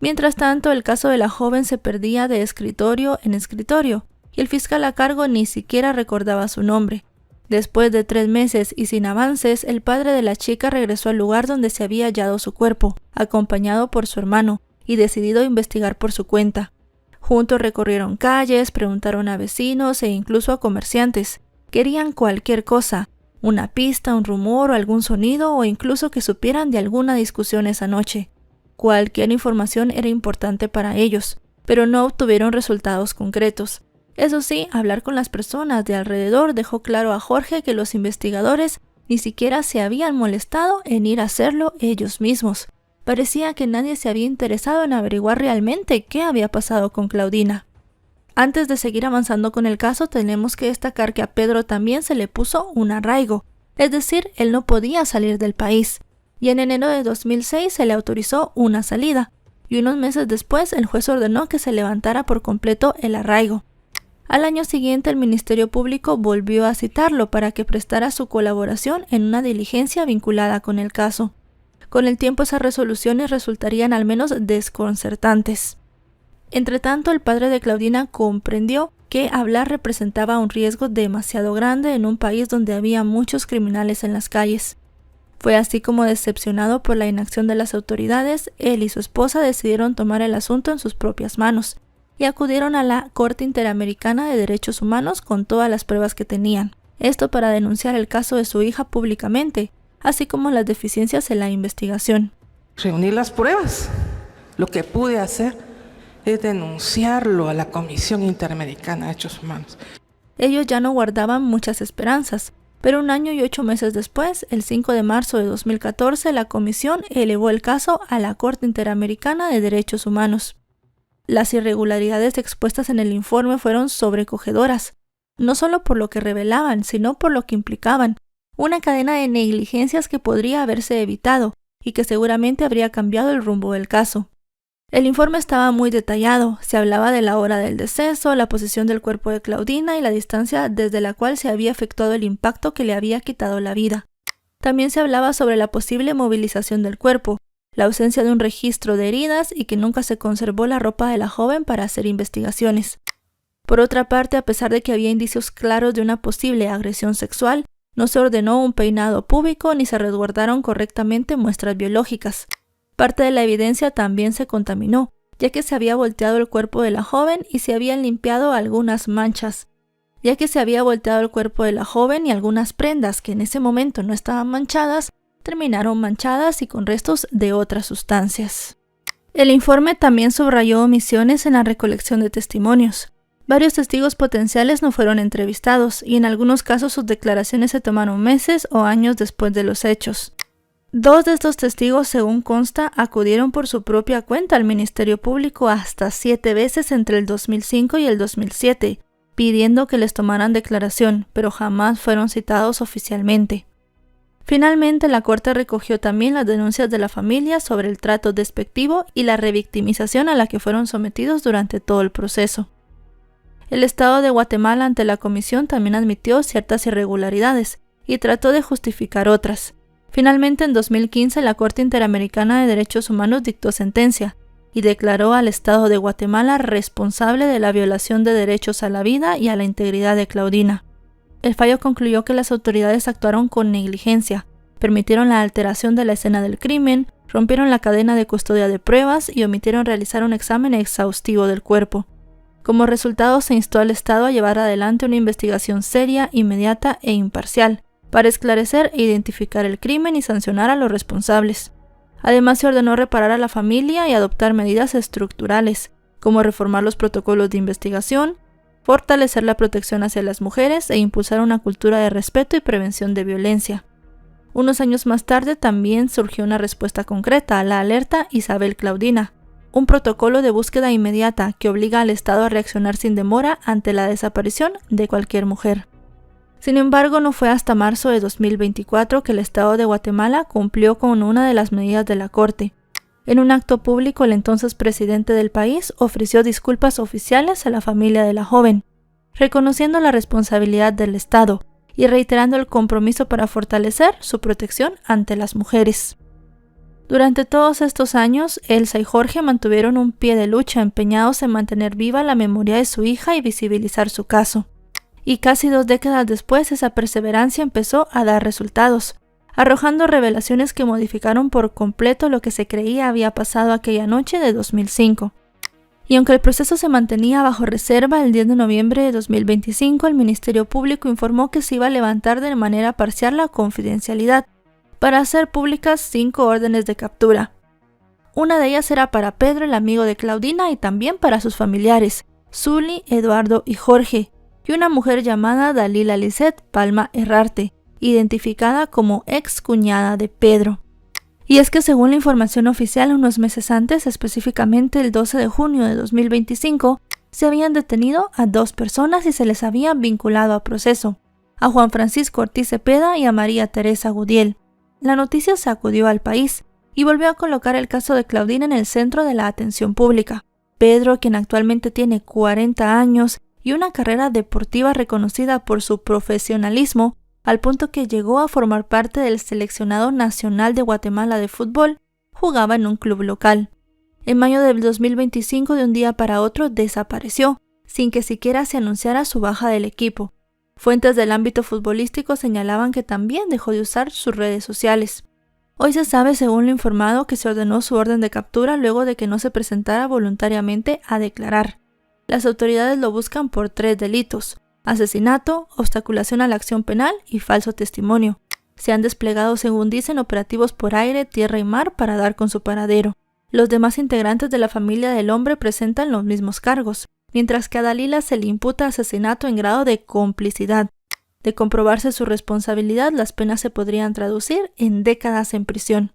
Speaker 1: Mientras tanto, el caso de la joven se perdía de escritorio en escritorio, y el fiscal a cargo ni siquiera recordaba su nombre. Después de 3 meses y sin avances, el padre de la chica regresó al lugar donde se había hallado su cuerpo, acompañado por su hermano, y decidido a investigar por su cuenta. Juntos recorrieron calles, preguntaron a vecinos e incluso a comerciantes. Querían cualquier cosa, una pista, un rumor o algún sonido, o incluso que supieran de alguna discusión esa noche. Cualquier información era importante para ellos, pero no obtuvieron resultados concretos. Eso sí, hablar con las personas de alrededor dejó claro a Jorge que los investigadores ni siquiera se habían molestado en ir a hacerlo ellos mismos. Parecía que nadie se había interesado en averiguar realmente qué había pasado con Claudina. Antes de seguir avanzando con el caso, tenemos que destacar que a Pedro también se le puso un arraigo, es decir, él no podía salir del país, y en enero de 2006 se le autorizó una salida, y unos meses después el juez ordenó que se levantara por completo el arraigo. Al año siguiente, el Ministerio Público volvió a citarlo para que prestara su colaboración en una diligencia vinculada con el caso. Con el tiempo, esas resoluciones resultarían al menos desconcertantes. Entretanto, el padre de Claudina comprendió que hablar representaba un riesgo demasiado grande en un país donde había muchos criminales en las calles. Fue así como, decepcionado por la inacción de las autoridades, él y su esposa decidieron tomar el asunto en sus propias manos y acudieron a la Corte Interamericana de Derechos Humanos con todas las pruebas que tenían. Esto para denunciar el caso de su hija públicamente, así como las deficiencias en la investigación.
Speaker 7: Reunir las pruebas. Lo que pude hacer es denunciarlo a la Comisión Interamericana de Derechos Humanos.
Speaker 1: Ellos ya no guardaban muchas esperanzas, pero 1 año y 8 meses después, el 5 de marzo de 2014, la comisión elevó el caso a la Corte Interamericana de Derechos Humanos. Las irregularidades expuestas en el informe fueron sobrecogedoras, no solo por lo que revelaban, sino por lo que implicaban, una cadena de negligencias que podría haberse evitado y que seguramente habría cambiado el rumbo del caso. El informe estaba muy detallado, se hablaba de la hora del deceso, la posición del cuerpo de Claudina y la distancia desde la cual se había efectuado el impacto que le había quitado la vida. También se hablaba sobre la posible movilización del cuerpo, la ausencia de un registro de heridas y que nunca se conservó la ropa de la joven para hacer investigaciones. Por otra parte, a pesar de que había indicios claros de una posible agresión sexual, no se ordenó un peinado púbico ni se resguardaron correctamente muestras biológicas. Parte de la evidencia también se contaminó, ya que se había volteado el cuerpo de la joven y se habían limpiado algunas manchas. Y algunas prendas que en ese momento no estaban manchadas, terminaron manchadas y con restos de otras sustancias. El informe también subrayó omisiones en la recolección de testimonios. Varios testigos potenciales no fueron entrevistados y en algunos casos sus declaraciones se tomaron meses o años después de los hechos. 2 de estos testigos, según consta, acudieron por su propia cuenta al Ministerio Público hasta 7 veces entre el 2005 y el 2007, pidiendo que les tomaran declaración, pero jamás fueron citados oficialmente. Finalmente, la Corte recogió también las denuncias de la familia sobre el trato despectivo y la revictimización a la que fueron sometidos durante todo el proceso. El Estado de Guatemala ante la comisión también admitió ciertas irregularidades y trató de justificar otras. Finalmente, en 2015, la Corte Interamericana de Derechos Humanos dictó sentencia y declaró al Estado de Guatemala responsable de la violación de derechos a la vida y a la integridad de Claudina. El fallo concluyó que las autoridades actuaron con negligencia, permitieron la alteración de la escena del crimen, rompieron la cadena de custodia de pruebas y omitieron realizar un examen exhaustivo del cuerpo. Como resultado, se instó al Estado a llevar adelante una investigación seria, inmediata e imparcial, para esclarecer e identificar el crimen y sancionar a los responsables. Además, se ordenó reparar a la familia y adoptar medidas estructurales, como reformar los protocolos de investigación, fortalecer la protección hacia las mujeres e impulsar una cultura de respeto y prevención de violencia. Unos años más tarde también surgió una respuesta concreta a la alerta Isabel Claudina, un protocolo de búsqueda inmediata que obliga al Estado a reaccionar sin demora ante la desaparición de cualquier mujer. Sin embargo, no fue hasta marzo de 2024 que el Estado de Guatemala cumplió con una de las medidas de la Corte. En un acto público, el entonces presidente del país ofreció disculpas oficiales a la familia de la joven, reconociendo la responsabilidad del Estado y reiterando el compromiso para fortalecer su protección ante las mujeres. Durante todos estos años, Elsa y Jorge mantuvieron un pie de lucha empeñados en mantener viva la memoria de su hija y visibilizar su caso. Y casi 2 décadas después, esa perseverancia empezó a dar resultados, arrojando revelaciones que modificaron por completo lo que se creía había pasado aquella noche de 2005. Y aunque el proceso se mantenía bajo reserva, el 10 de noviembre de 2025 el Ministerio Público informó que se iba a levantar de manera parcial la confidencialidad para hacer públicas 5 órdenes de captura. Una de ellas era para Pedro, el amigo de Claudina, y también para sus familiares, Zuli, Eduardo y Jorge, y una mujer llamada Dalila Lisset Palma Herrarte, identificada como ex cuñada de Pedro. Y es que según la información oficial, unos meses antes, específicamente el 12 de junio de 2025, se habían detenido a 2 personas y se les había vinculado a proceso, a Juan Francisco Ortiz Cepeda y a María Teresa Gudiel. La noticia sacudió al país y volvió a colocar el caso de Claudina en el centro de la atención pública. Pedro, quien actualmente tiene 40 años y una carrera deportiva reconocida por su profesionalismo, al punto que llegó a formar parte del seleccionado nacional de Guatemala de fútbol, jugaba en un club local. En mayo del 2025, de un día para otro, desapareció, sin que siquiera se anunciara su baja del equipo. Fuentes del ámbito futbolístico señalaban que también dejó de usar sus redes sociales. Hoy se sabe, según lo informado, que se ordenó su orden de captura luego de que no se presentara voluntariamente a declarar. Las autoridades lo buscan por 3 delitos: asesinato, obstaculación a la acción penal y falso testimonio. Se han desplegado, según dicen, operativos por aire, tierra y mar para dar con su paradero. Los demás integrantes de la familia del hombre presentan los mismos cargos, mientras que a Dalila se le imputa asesinato en grado de complicidad. De comprobarse su responsabilidad, las penas se podrían traducir en décadas en prisión.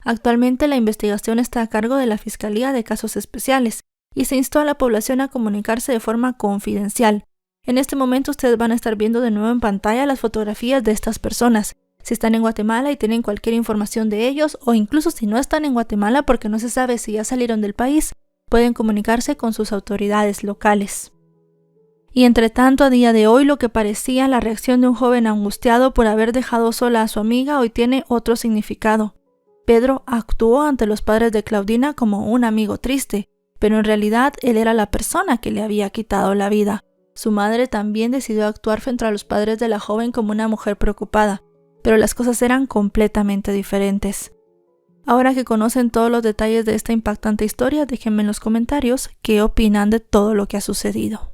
Speaker 1: Actualmente la investigación está a cargo de la Fiscalía de Casos Especiales y se instó a la población a comunicarse de forma confidencial. En este momento ustedes van a estar viendo de nuevo en pantalla las fotografías de estas personas. Si están en Guatemala y tienen cualquier información de ellos, o incluso si no están en Guatemala porque no se sabe si ya salieron del país, pueden comunicarse con sus autoridades locales. Y entre tanto, a día de hoy, lo que parecía la reacción de un joven angustiado por haber dejado sola a su amiga hoy tiene otro significado. Pedro actuó ante los padres de Claudina como un amigo triste, pero en realidad él era la persona que le había quitado la vida. Su madre también decidió actuar frente a los padres de la joven como una mujer preocupada, pero las cosas eran completamente diferentes. Ahora que conocen todos los detalles de esta impactante historia, déjenme en los comentarios qué opinan de todo lo que ha sucedido.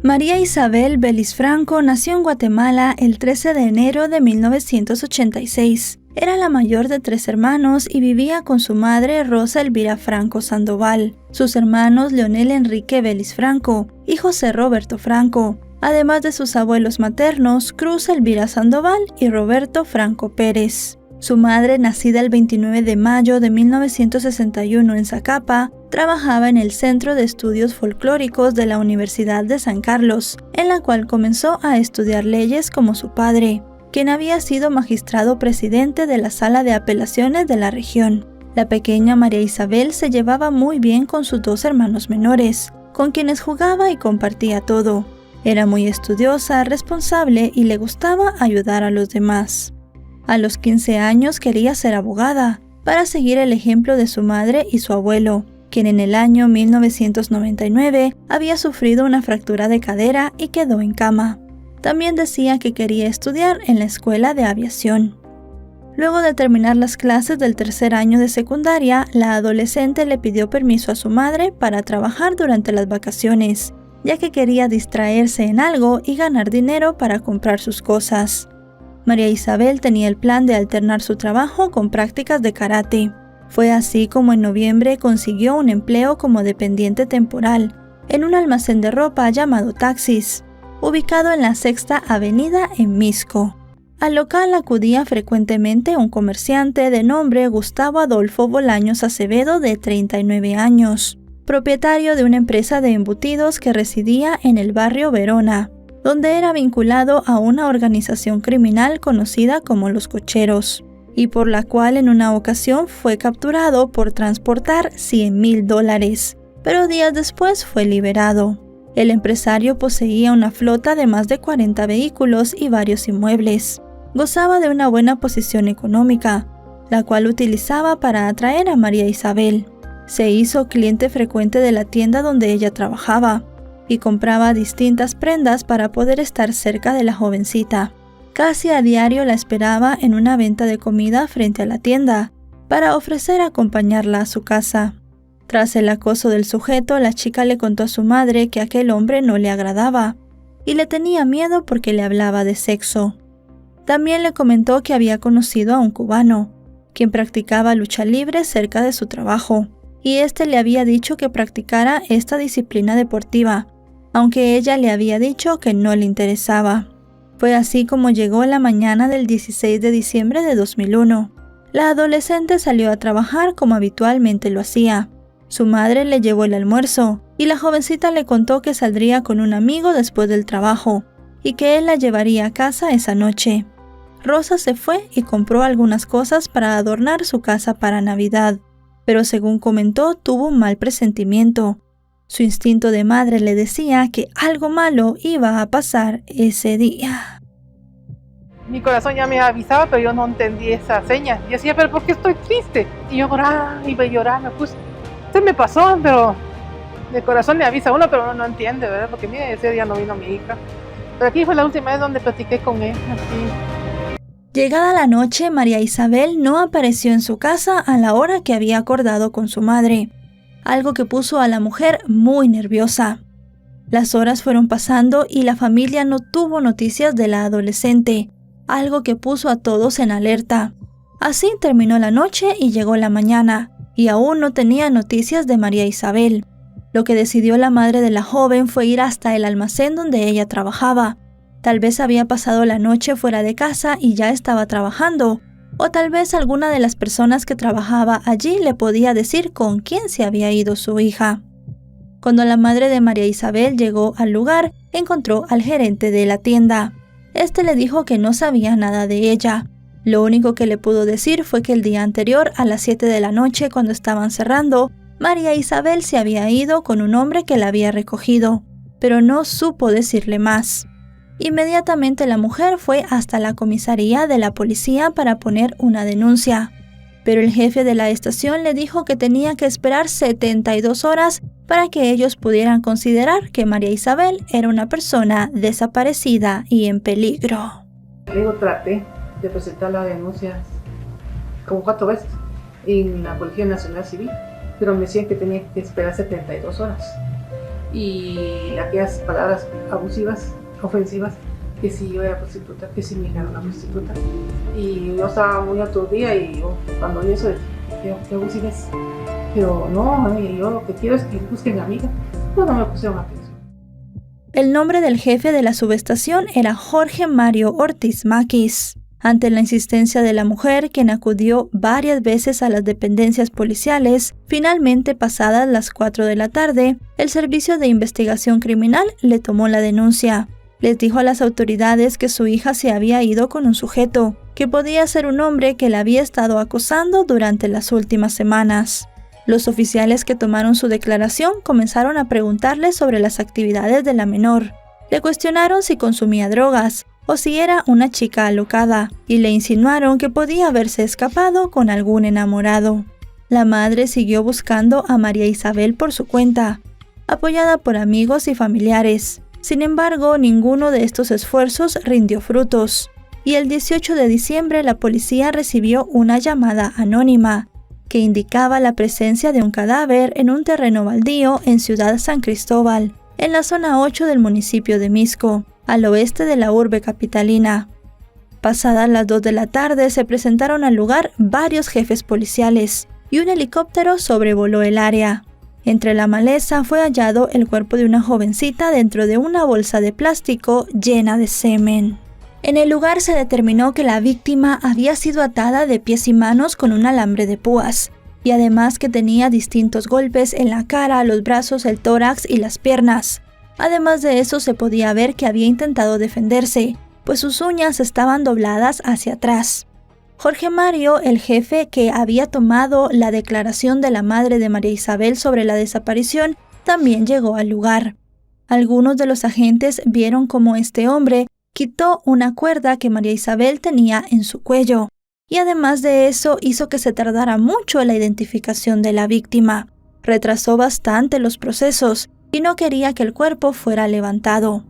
Speaker 1: María Isabel Vélez Franco nació en Guatemala el 13 de enero de 1986. Era la mayor de 3 hermanos y vivía con su madre Rosa Elvira Franco Sandoval, sus hermanos Leonel Enrique Vélez Franco y José Roberto Franco, además de sus abuelos maternos Cruz Elvira Sandoval y Roberto Franco Pérez. Su madre, nacida el 29 de mayo de 1961 en Zacapa, trabajaba en el Centro de Estudios Folclóricos de la Universidad de San Carlos, en la cual comenzó a estudiar leyes como su padre, quien había sido magistrado presidente de la Sala de Apelaciones de la región. La pequeña María Isabel se llevaba muy bien con sus 2 hermanos menores, con quienes jugaba y compartía todo. Era muy estudiosa, responsable y le gustaba ayudar a los demás. A los 15 años quería ser abogada, para seguir el ejemplo de su madre y su abuelo, quien en el año 1999 había sufrido una fractura de cadera y quedó en cama. También decía que quería estudiar en la escuela de aviación. Luego de terminar las clases del 3er año de secundaria, la adolescente le pidió permiso a su madre para trabajar durante las vacaciones, ya que quería distraerse en algo y ganar dinero para comprar sus cosas. María Isabel tenía el plan de alternar su trabajo con prácticas de karate. Fue así como en noviembre consiguió un empleo como dependiente temporal en un almacén de ropa llamado Taxis, ubicado en la 6ª Avenida en Misco. Al local acudía frecuentemente un comerciante de nombre Gustavo Adolfo Bolaños Acevedo, de 39 años, propietario de una empresa de embutidos que residía en el barrio Verona, donde era vinculado a una organización criminal conocida como Los Cocheros, y por la cual en una ocasión fue capturado por transportar $100,000, pero días después fue liberado. El empresario poseía una flota de más de 40 vehículos y varios inmuebles. Gozaba de una buena posición económica, la cual utilizaba para atraer a María Isabel. Se hizo cliente frecuente de la tienda donde ella trabajaba y compraba distintas prendas para poder estar cerca de la jovencita. Casi a diario la esperaba en una venta de comida frente a la tienda para ofrecer acompañarla a su casa. Tras el acoso del sujeto, la chica le contó a su madre que aquel hombre no le agradaba y le tenía miedo porque le hablaba de sexo. También le comentó que había conocido a un cubano, quien practicaba lucha libre cerca de su trabajo, y este le había dicho que practicara esta disciplina deportiva, aunque ella le había dicho que no le interesaba. Fue así como llegó la mañana del 16 de diciembre de 2001. La adolescente salió a trabajar como habitualmente lo hacía. Su madre le llevó el almuerzo y la jovencita le contó que saldría con un amigo después del trabajo y que él la llevaría a casa esa noche. Rosa se fue y compró algunas cosas para adornar su casa para Navidad, pero según comentó, tuvo un mal presentimiento. Su instinto de madre le decía que algo malo iba a pasar ese día.
Speaker 8: Mi corazón ya me avisaba, pero yo no entendí esa seña. Yo decía, ¿pero por qué estoy triste? Y yo iba a llorar, me puse. Se me pasó, pero el corazón le avisa a uno, pero uno no entiende, ¿verdad? Porque mire, ese día no vino mi hija. Pero aquí fue la última vez donde platiqué con él, así.
Speaker 1: Llegada la noche, María Isabel no apareció en su casa a la hora que había acordado con su madre, algo que puso a la mujer muy nerviosa. Las horas fueron pasando y la familia no tuvo noticias de la adolescente, algo que puso a todos en alerta. Así terminó la noche y llegó la mañana, y aún no tenía noticias de María Isabel. Lo que decidió la madre de la joven fue ir hasta el almacén donde ella trabajaba. Tal vez había pasado la noche fuera de casa y ya estaba trabajando, o tal vez alguna de las personas que trabajaba allí le podía decir con quién se había ido su hija. Cuando la madre de María Isabel llegó al lugar, encontró al gerente de la tienda. Este le dijo que no sabía nada de ella. Lo único que le pudo decir fue que el día anterior, a las 7 de la noche, cuando estaban cerrando, María Isabel se había ido con un hombre que la había recogido, pero no supo decirle más. Inmediatamente la mujer fue hasta la comisaría de la policía para poner una denuncia, pero el jefe de la estación le dijo que tenía que esperar 72 horas para que ellos pudieran considerar que María Isabel era una persona desaparecida y en peligro.
Speaker 8: Luego traté de presentar la denuncia como 4 veces en la Policía Nacional Civil, pero me decían que tenía que esperar 72 horas. Y aquellas palabras abusivas, ofensivas, que si yo era prostituta, que si mi hija era una prostituta. Y yo estaba muy aturdida y yo, cuando vi eso, ¿qué abusiva es? Pero no, yo lo que quiero es que busquen a mi hija. No me pusieron atención.
Speaker 1: El nombre del jefe de la subestación era Jorge Mario Ortiz Maquis. Ante la insistencia de la mujer, quien acudió varias veces a las dependencias policiales, finalmente pasadas las 4 de la tarde, el Servicio de Investigación Criminal le tomó la denuncia. Les dijo a las autoridades que su hija se había ido con un sujeto, que podía ser un hombre que la había estado acosando durante las últimas semanas. Los oficiales que tomaron su declaración comenzaron a preguntarle sobre las actividades de la menor. Le cuestionaron si consumía drogas o si era una chica alocada, y le insinuaron que podía haberse escapado con algún enamorado. La madre siguió buscando a María Isabel por su cuenta, apoyada por amigos y familiares. Sin embargo, ninguno de estos esfuerzos rindió frutos, y el 18 de diciembre la policía recibió una llamada anónima que indicaba la presencia de un cadáver en un terreno baldío en Ciudad San Cristóbal, en la zona 8 del municipio de Misco, al oeste de la urbe capitalina. Pasadas las 2 de la tarde se presentaron al lugar varios jefes policiales y un helicóptero sobrevoló el área. Entre la maleza fue hallado el cuerpo de una jovencita dentro de una bolsa de plástico llena de semen. En el lugar se determinó que la víctima había sido atada de pies y manos con un alambre de púas, y además que tenía distintos golpes en la cara, los brazos, el tórax y las piernas. Además de eso se podía ver que había intentado defenderse, pues sus uñas estaban dobladas hacia atrás. Jorge Mario, el jefe que había tomado la declaración de la madre de María Isabel sobre la desaparición, también llegó al lugar. Algunos de los agentes vieron cómo este hombre quitó una cuerda que María Isabel tenía en su cuello, y además de eso hizo que se tardara mucho la identificación de la víctima. Retrasó bastante los procesos y no quería que el cuerpo fuera levantado.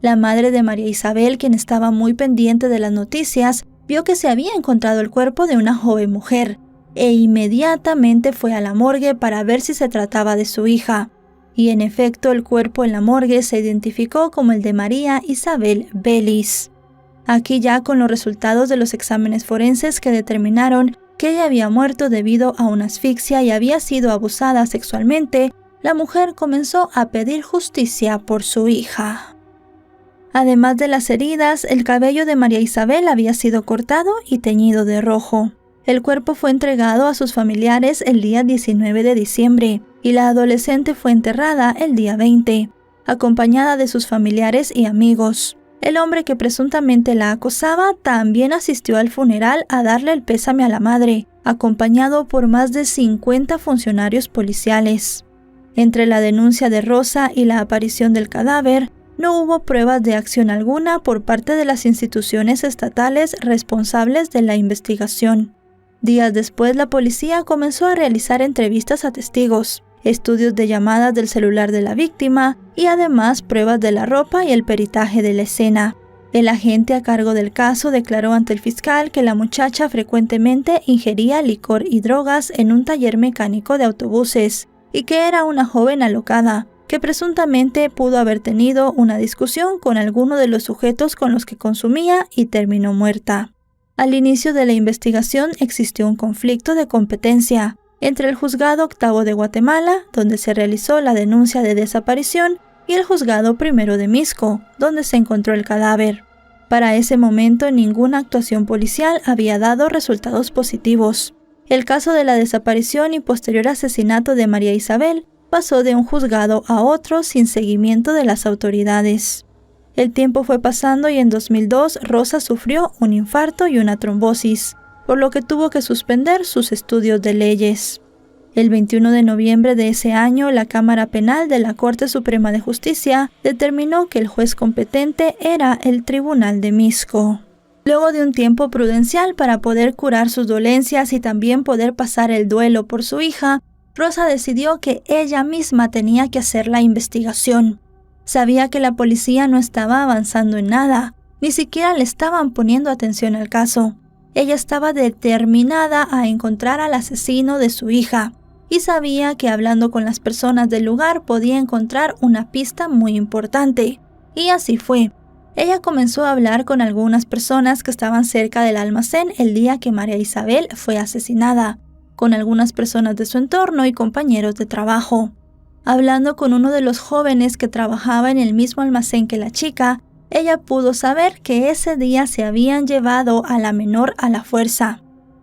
Speaker 1: La madre de María Isabel, quien estaba muy pendiente de las noticias, vio que se había encontrado el cuerpo de una joven mujer e inmediatamente fue a la morgue para ver si se trataba de su hija. Y en efecto, el cuerpo en la morgue se identificó como el de María Isabel Vélez. Aquí ya con los resultados de los exámenes forenses que determinaron que ella había muerto debido a una asfixia y había sido abusada sexualmente, la mujer comenzó a pedir justicia por su hija. Además de las heridas, el cabello de María Isabel había sido cortado y teñido de rojo. El cuerpo fue entregado a sus familiares el día 19 de diciembre y la adolescente fue enterrada el día 20, acompañada de sus familiares y amigos. El hombre que presuntamente la acosaba también asistió al funeral a darle el pésame a la madre, acompañado por más de 50 funcionarios policiales. Entre la denuncia de Rosa y la aparición del cadáver, no hubo pruebas de acción alguna por parte de las instituciones estatales responsables de la investigación. Días después, la policía comenzó a realizar entrevistas a testigos, estudios de llamadas del celular de la víctima y además pruebas de la ropa y el peritaje de la escena. El agente a cargo del caso declaró ante el fiscal que la muchacha frecuentemente ingería licor y drogas en un taller mecánico de autobuses y que era una joven alocada, que presuntamente pudo haber tenido una discusión con alguno de los sujetos con los que consumía y terminó muerta. Al inicio de la investigación existió un conflicto de competencia entre el Juzgado Octavo de Guatemala, donde se realizó la denuncia de desaparición, y el Juzgado Primero de Mixco, donde se encontró el cadáver. Para ese momento ninguna actuación policial había dado resultados positivos. El caso de la desaparición y posterior asesinato de María Isabel pasó de un juzgado a otro sin seguimiento de las autoridades. El tiempo fue pasando y en 2002 Rosa sufrió un infarto y una trombosis, por lo que tuvo que suspender sus estudios de leyes. El 21 de noviembre de ese año, la Cámara Penal de la Corte Suprema de Justicia determinó que el juez competente era el Tribunal de Mixco. Luego de un tiempo prudencial para poder curar sus dolencias y también poder pasar el duelo por su hija, Rosa decidió que ella misma tenía que hacer la investigación. Sabía que la policía no estaba avanzando en nada, ni siquiera le estaban poniendo atención al caso. Ella estaba determinada a encontrar al asesino de su hija y sabía que hablando con las personas del lugar podía encontrar una pista muy importante. Y así fue. Ella comenzó a hablar con algunas personas que estaban cerca del almacén el día que María Isabel fue asesinada, con algunas personas de su entorno y compañeros de trabajo. Hablando con uno de los jóvenes que trabajaba en el mismo almacén que la chica, ella pudo saber que ese día se habían llevado a la menor a la fuerza.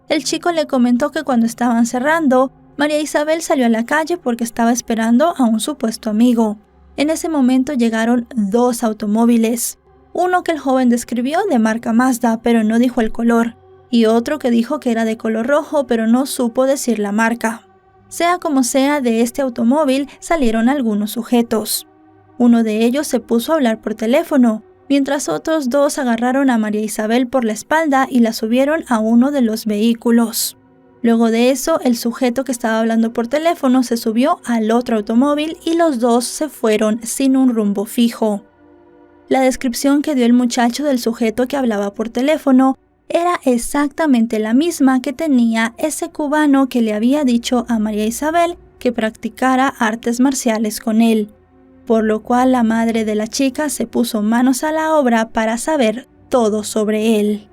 Speaker 1: El chico le comentó que cuando estaban cerrando, María Isabel salió a la calle porque estaba esperando a un supuesto amigo. En ese momento llegaron 2 automóviles, uno que el joven describió de marca Mazda, pero no dijo el color, y otro que dijo que era de color rojo, pero no supo decir la marca. Sea como sea, de este automóvil salieron algunos sujetos. Uno de ellos se puso a hablar por teléfono, mientras otros 2 agarraron a María Isabel por la espalda y la subieron a uno de los vehículos. Luego de eso, el sujeto que estaba hablando por teléfono se subió al otro automóvil y los 2 se fueron sin un rumbo fijo. La descripción que dio el muchacho del sujeto que hablaba por teléfono era exactamente la misma que tenía ese cubano que le había dicho a María Isabel que practicara artes marciales con él, por lo cual la madre de la chica se puso manos a la obra para saber todo sobre él.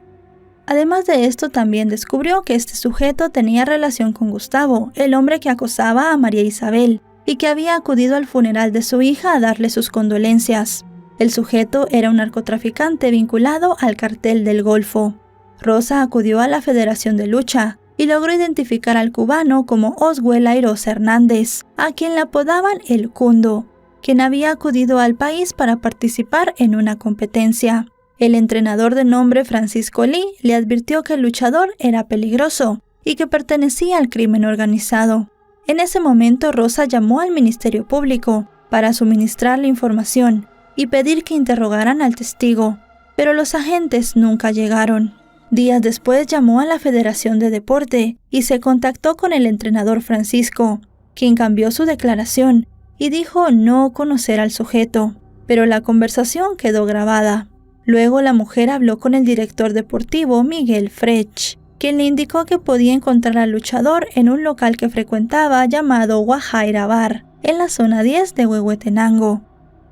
Speaker 1: Además de esto, también descubrió que este sujeto tenía relación con Gustavo, el hombre que acosaba a María Isabel, y que había acudido al funeral de su hija a darle sus condolencias. El sujeto era un narcotraficante vinculado al cartel del Golfo. Rosa acudió a la Federación de Lucha y logró identificar al cubano como Oswell Airosa Hernández, a quien le apodaban El Cundo, quien había acudido al país para participar en una competencia. El entrenador de nombre Francisco Lee le advirtió que el luchador era peligroso y que pertenecía al crimen organizado. En ese momento, Rosa llamó al Ministerio Público para suministrar la información y pedir que interrogaran al testigo, pero los agentes nunca llegaron. Días después llamó a la Federación de Deporte y se contactó con el entrenador Francisco, quien cambió su declaración y dijo no conocer al sujeto, pero la conversación quedó grabada. Luego la mujer habló con el director deportivo Miguel Frech, quien le indicó que podía encontrar al luchador en un local que frecuentaba llamado Guajaira Bar, en la zona 10 de Huehuetenango.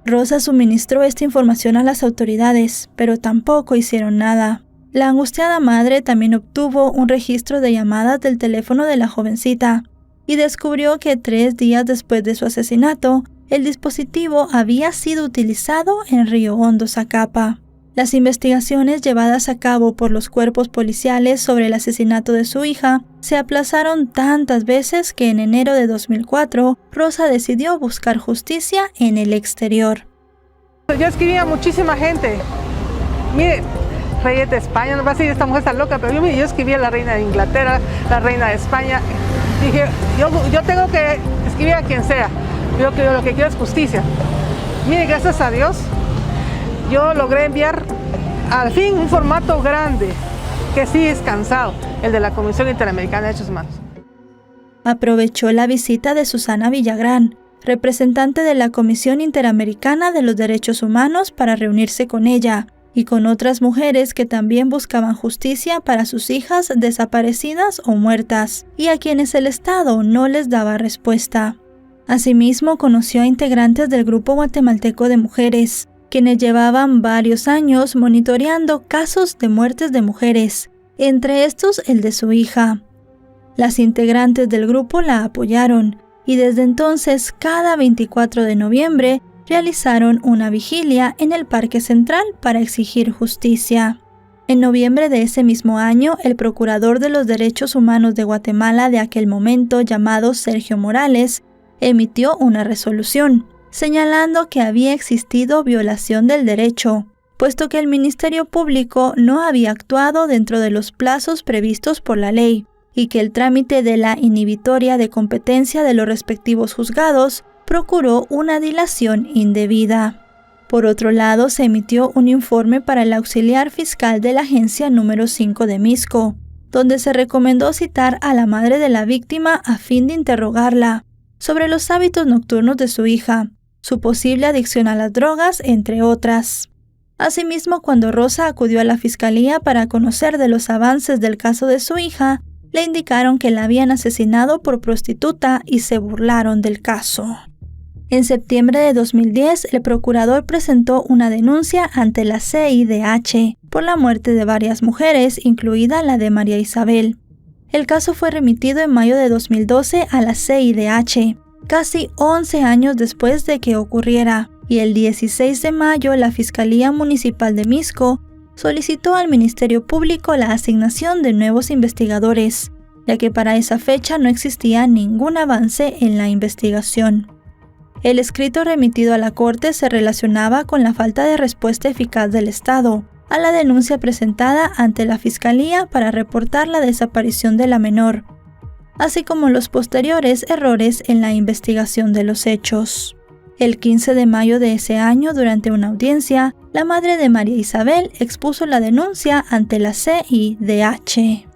Speaker 1: Rosa suministró esta información a las autoridades, pero tampoco hicieron nada. La angustiada madre también obtuvo un registro de llamadas del teléfono de la jovencita y descubrió que 3 días después de su asesinato, el dispositivo había sido utilizado en Río Hondo, Zacapa. Las investigaciones llevadas a cabo por los cuerpos policiales sobre el asesinato de su hija se aplazaron tantas veces que en enero de 2004, Rosa decidió buscar justicia en el exterior.
Speaker 8: Yo escribí a muchísima gente. Mire, reyes de España, no va a decir esta mujer está loca, pero yo escribí a la reina de Inglaterra, la reina de España. Dije, yo tengo que escribir a quien sea. Yo lo que quiero es justicia. Mire, gracias a Dios, yo logré enviar al fin un formato grande, que sí es cansado, el de la Comisión Interamericana de Derechos Humanos.
Speaker 1: Aprovechó la visita de Susana Villagrán, representante de la Comisión Interamericana de los Derechos Humanos, para reunirse con ella y con otras mujeres que también buscaban justicia para sus hijas desaparecidas o muertas, y a quienes el Estado no les daba respuesta. Asimismo, conoció a integrantes del Grupo Guatemalteco de Mujeres, quienes llevaban varios años monitoreando casos de muertes de mujeres, entre estos el de su hija. Las integrantes del grupo la apoyaron y desde entonces cada 24 de noviembre realizaron una vigilia en el Parque Central para exigir justicia. En noviembre de ese mismo año, el procurador de los derechos humanos de Guatemala de aquel momento, llamado Sergio Morales, emitió una resolución señalando que había existido violación del derecho, puesto que el Ministerio Público no había actuado dentro de los plazos previstos por la ley y que el trámite de la inhibitoria de competencia de los respectivos juzgados procuró una dilación indebida. Por otro lado, se emitió un informe para el auxiliar fiscal de la agencia número 5 de Misco, donde se recomendó citar a la madre de la víctima a fin de interrogarla sobre los hábitos nocturnos de su hija, su posible adicción a las drogas, entre otras. Asimismo, cuando Rosa acudió a la fiscalía para conocer de los avances del caso de su hija, le indicaron que la habían asesinado por prostituta y se burlaron del caso. En septiembre de 2010, el procurador presentó una denuncia ante la CIDH por la muerte de varias mujeres, incluida la de María Isabel. El caso fue remitido en mayo de 2012 a la CIDH, casi 11 años después de que ocurriera, y el 16 de mayo la Fiscalía Municipal de Misco solicitó al Ministerio Público la asignación de nuevos investigadores, ya que para esa fecha no existía ningún avance en la investigación. El escrito remitido a la Corte se relacionaba con la falta de respuesta eficaz del Estado a la denuncia presentada ante la Fiscalía para reportar la desaparición de la menor, así como los posteriores errores en la investigación de los hechos. El 15 de mayo de ese año, durante una audiencia, la madre de María Isabel expuso la denuncia ante la CIDH.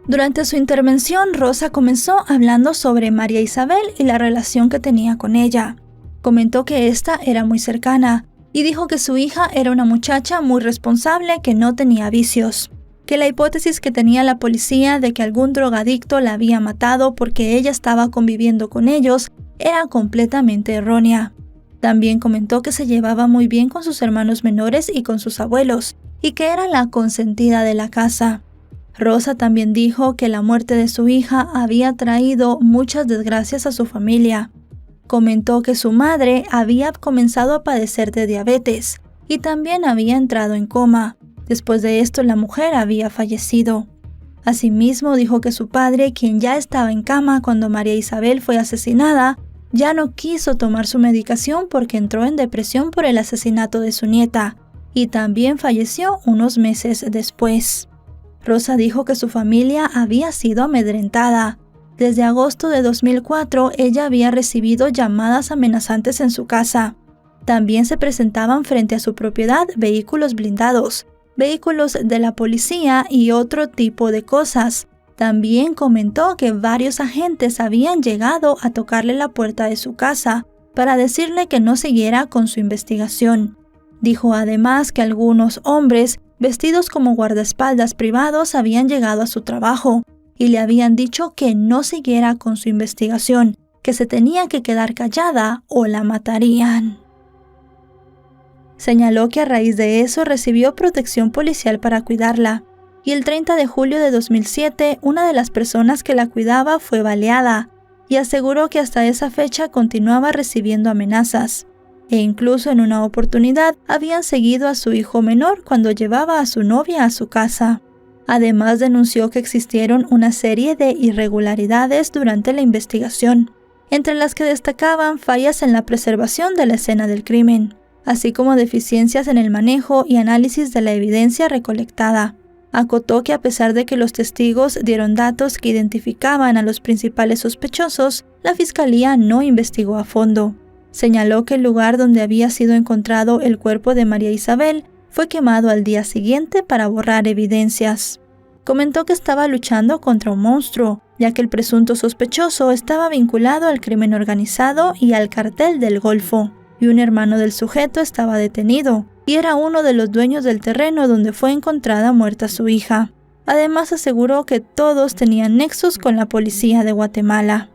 Speaker 1: Durante su intervención, Rosa comenzó hablando sobre María Isabel y la relación que tenía con ella. Comentó que esta era muy cercana y dijo que su hija era una muchacha muy responsable que no tenía vicios, que la hipótesis que tenía la policía de que algún drogadicto la había matado porque ella estaba conviviendo con ellos era completamente errónea. También comentó que se llevaba muy bien con sus hermanos menores y con sus abuelos, y que era la consentida de la casa. Rosa también dijo que la muerte de su hija había traído muchas desgracias a su familia. Comentó que su madre había comenzado a padecer de diabetes y también había entrado en coma. Después de esto, la mujer había fallecido. Asimismo, dijo que su padre, quien ya estaba en cama cuando María Isabel fue asesinada, ya no quiso tomar su medicación porque entró en depresión por el asesinato de su nieta y también falleció unos meses después. Rosa dijo que su familia había sido amedrentada. Desde agosto de 2004, ella había recibido llamadas amenazantes en su casa. También se presentaban frente a su propiedad vehículos blindados, vehículos de la policía y otro tipo de cosas. También comentó que varios agentes habían llegado a tocarle la puerta de su casa para decirle que no siguiera con su investigación. Dijo además que algunos hombres vestidos como guardaespaldas privados habían llegado a su trabajo y le habían dicho que no siguiera con su investigación, que se tenía que quedar callada o la matarían. Señaló que a raíz de eso recibió protección policial para cuidarla, y el 30 de julio de 2007 una de las personas que la cuidaba fue baleada, y aseguró que hasta esa fecha continuaba recibiendo amenazas, e incluso en una oportunidad habían seguido a su hijo menor cuando llevaba a su novia a su casa. Además denunció que existieron una serie de irregularidades durante la investigación, entre las que destacaban fallas en la preservación de la escena del crimen, así como deficiencias en el manejo y análisis de la evidencia recolectada. Acotó que a pesar de que los testigos dieron datos que identificaban a los principales sospechosos, la fiscalía no investigó a fondo. Señaló que el lugar donde había sido encontrado el cuerpo de María Isabel fue quemado al día siguiente para borrar evidencias. Comentó que estaba luchando contra un monstruo, ya que el presunto sospechoso estaba vinculado al crimen organizado y al cartel del Golfo, y un hermano del sujeto estaba detenido, y era uno de los dueños del terreno donde fue encontrada muerta su hija. Además aseguró que todos tenían nexos con la policía de Guatemala.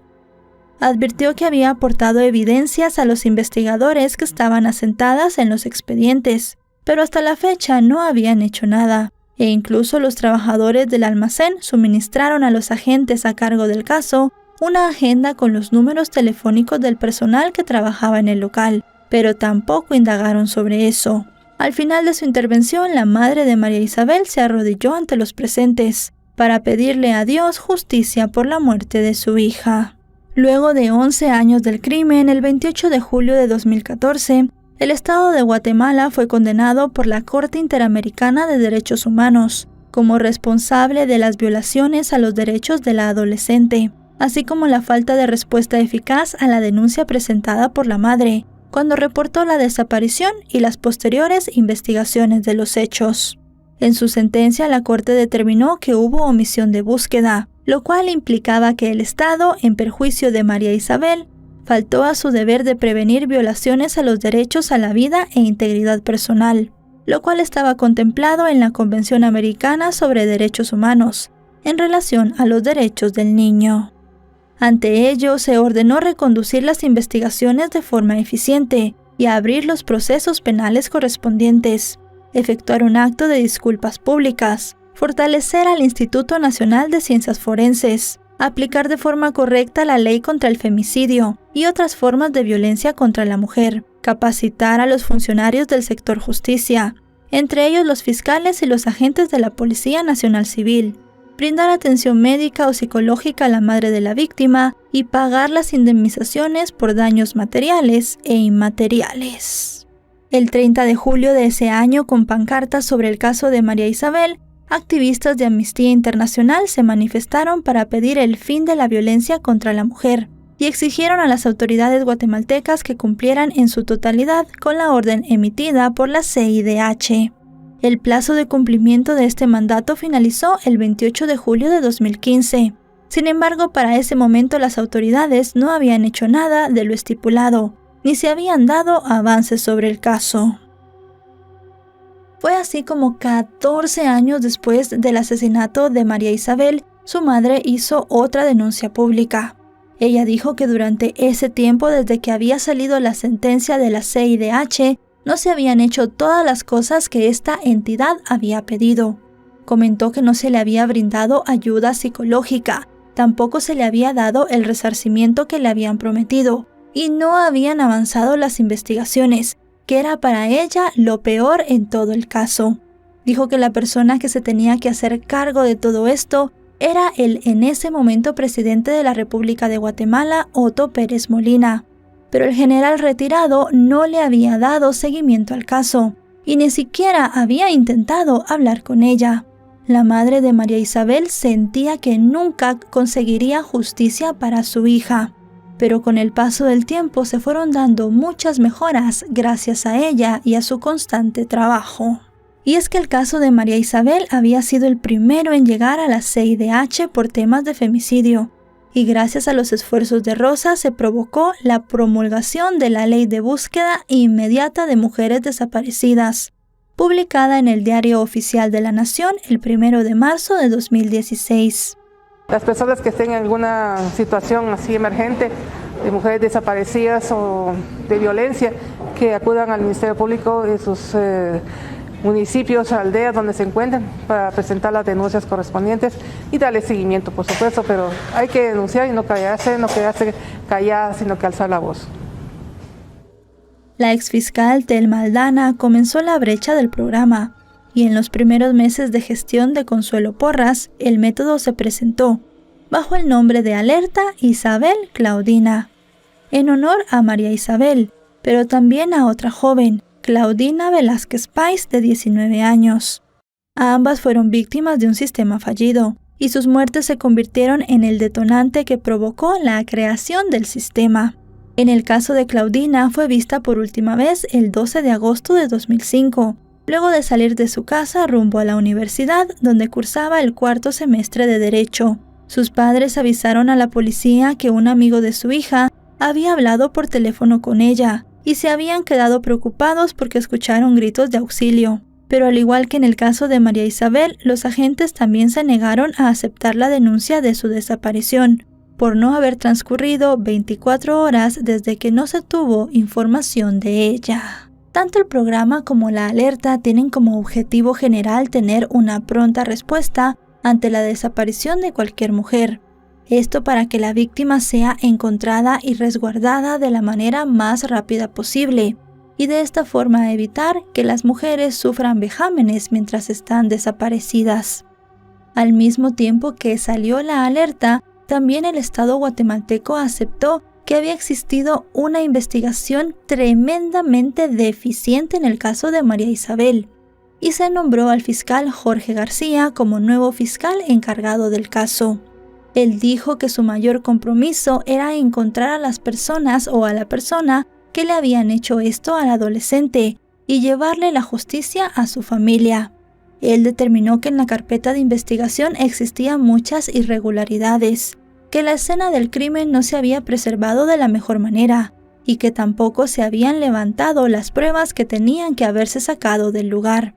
Speaker 1: Advirtió que había aportado evidencias a los investigadores que estaban asentadas en los expedientes, pero hasta la fecha no habían hecho nada, e incluso los trabajadores del almacén suministraron a los agentes a cargo del caso una agenda con los números telefónicos del personal que trabajaba en el local, pero tampoco indagaron sobre eso. Al final de su intervención, la madre de María Isabel se arrodilló ante los presentes para pedirle a Dios justicia por la muerte de su hija. Luego de 11 años del crimen, el 28 de julio de 2014, el Estado de Guatemala fue condenado por la Corte Interamericana de Derechos Humanos como responsable de las violaciones a los derechos de la adolescente, así como la falta de respuesta eficaz a la denuncia presentada por la madre, cuando reportó la desaparición y las posteriores investigaciones de los hechos. En su sentencia, la Corte determinó que hubo omisión de búsqueda, lo cual implicaba que el Estado, en perjuicio de María Isabel, faltó a su deber de prevenir violaciones a los derechos a la vida e integridad personal, lo cual estaba contemplado en la Convención Americana sobre Derechos Humanos, en relación a los derechos del niño. Ante ello, se ordenó reconducir las investigaciones de forma eficiente y abrir los procesos penales correspondientes, efectuar un acto de disculpas públicas, fortalecer al Instituto Nacional de Ciencias Forenses, aplicar de forma correcta la ley contra el femicidio y otras formas de violencia contra la mujer, capacitar a los funcionarios del sector justicia, entre ellos los fiscales y los agentes de la Policía Nacional Civil, brindar atención médica o psicológica a la madre de la víctima y pagar las indemnizaciones por daños materiales e inmateriales. El 30 de julio de ese año, con pancartas sobre el caso de María Isabel, activistas de Amnistía Internacional se manifestaron para pedir el fin de la violencia contra la mujer y exigieron a las autoridades guatemaltecas que cumplieran en su totalidad con la orden emitida por la CIDH. El plazo de cumplimiento de este mandato finalizó el 28 de julio de 2015. Sin embargo, para ese momento las autoridades no habían hecho nada de lo estipulado, ni se habían dado avances sobre el caso. Fue así como 14 años después del asesinato de María Isabel, su madre hizo otra denuncia pública. Ella dijo que durante ese tiempo, desde que había salido la sentencia de la CIDH, no se habían hecho todas las cosas que esta entidad había pedido. Comentó que no se le había brindado ayuda psicológica, tampoco se le había dado el resarcimiento que le habían prometido, y no habían avanzado las investigaciones, que era para ella lo peor en todo el caso. Dijo que la persona que se tenía que hacer cargo de todo esto era el en ese momento presidente de la República de Guatemala, Otto Pérez Molina. Pero el general retirado no le había dado seguimiento al caso, y ni siquiera había intentado hablar con ella. La madre de María Isabel sentía que nunca conseguiría justicia para su hija, pero con el paso del tiempo se fueron dando muchas mejoras gracias a ella y a su constante trabajo. Y es que el caso de María Isabel había sido el primero en llegar a la CIDH por temas de femicidio, y gracias a los esfuerzos de Rosa se provocó la promulgación de la Ley de Búsqueda Inmediata de Mujeres Desaparecidas, publicada en el Diario Oficial de la Nación el 1 de marzo de 2016.
Speaker 7: Las personas que estén en alguna situación así emergente, de mujeres desaparecidas o de violencia, que acudan al Ministerio Público de sus municipios, aldeas donde se encuentren, para presentar las denuncias correspondientes y darle seguimiento, por supuesto, pero hay que denunciar y no quedarse callada, sino que alzar la voz.
Speaker 1: La exfiscal Telma Aldana comenzó la brecha del programa, y en los primeros meses de gestión de Consuelo Porras, el método se presentó bajo el nombre de Alerta Isabel Claudina, en honor a María Isabel, pero también a otra joven, Claudina Velázquez Pais, de 19 años. Ambas fueron víctimas de un sistema fallido, y sus muertes se convirtieron en el detonante que provocó la creación del sistema. En el caso de Claudina, fue vista por última vez el 12 de agosto de 2005, luego de salir de su casa rumbo a la universidad, donde cursaba el 4º semestre de Derecho. Sus padres avisaron a la policía que un amigo de su hija había hablado por teléfono con ella, y se habían quedado preocupados porque escucharon gritos de auxilio. Pero al igual que en el caso de María Isabel, los agentes también se negaron a aceptar la denuncia de su desaparición, por no haber transcurrido 24 horas desde que no se tuvo información de ella. Tanto el programa como la alerta tienen como objetivo general tener una pronta respuesta ante la desaparición de cualquier mujer. Esto para que la víctima sea encontrada y resguardada de la manera más rápida posible, y de esta forma evitar que las mujeres sufran vejámenes mientras están desaparecidas. Al mismo tiempo que salió la alerta, también el Estado guatemalteco aceptó que había existido una investigación tremendamente deficiente en el caso de María Isabel, y se nombró al fiscal Jorge García como nuevo fiscal encargado del caso. Él dijo que su mayor compromiso era encontrar a las personas o a la persona que le habían hecho esto al adolescente y llevarle la justicia a su familia. Él determinó que en la carpeta de investigación existían muchas irregularidades, que la escena del crimen no se había preservado de la mejor manera y que tampoco se habían levantado las pruebas que tenían que haberse sacado del lugar.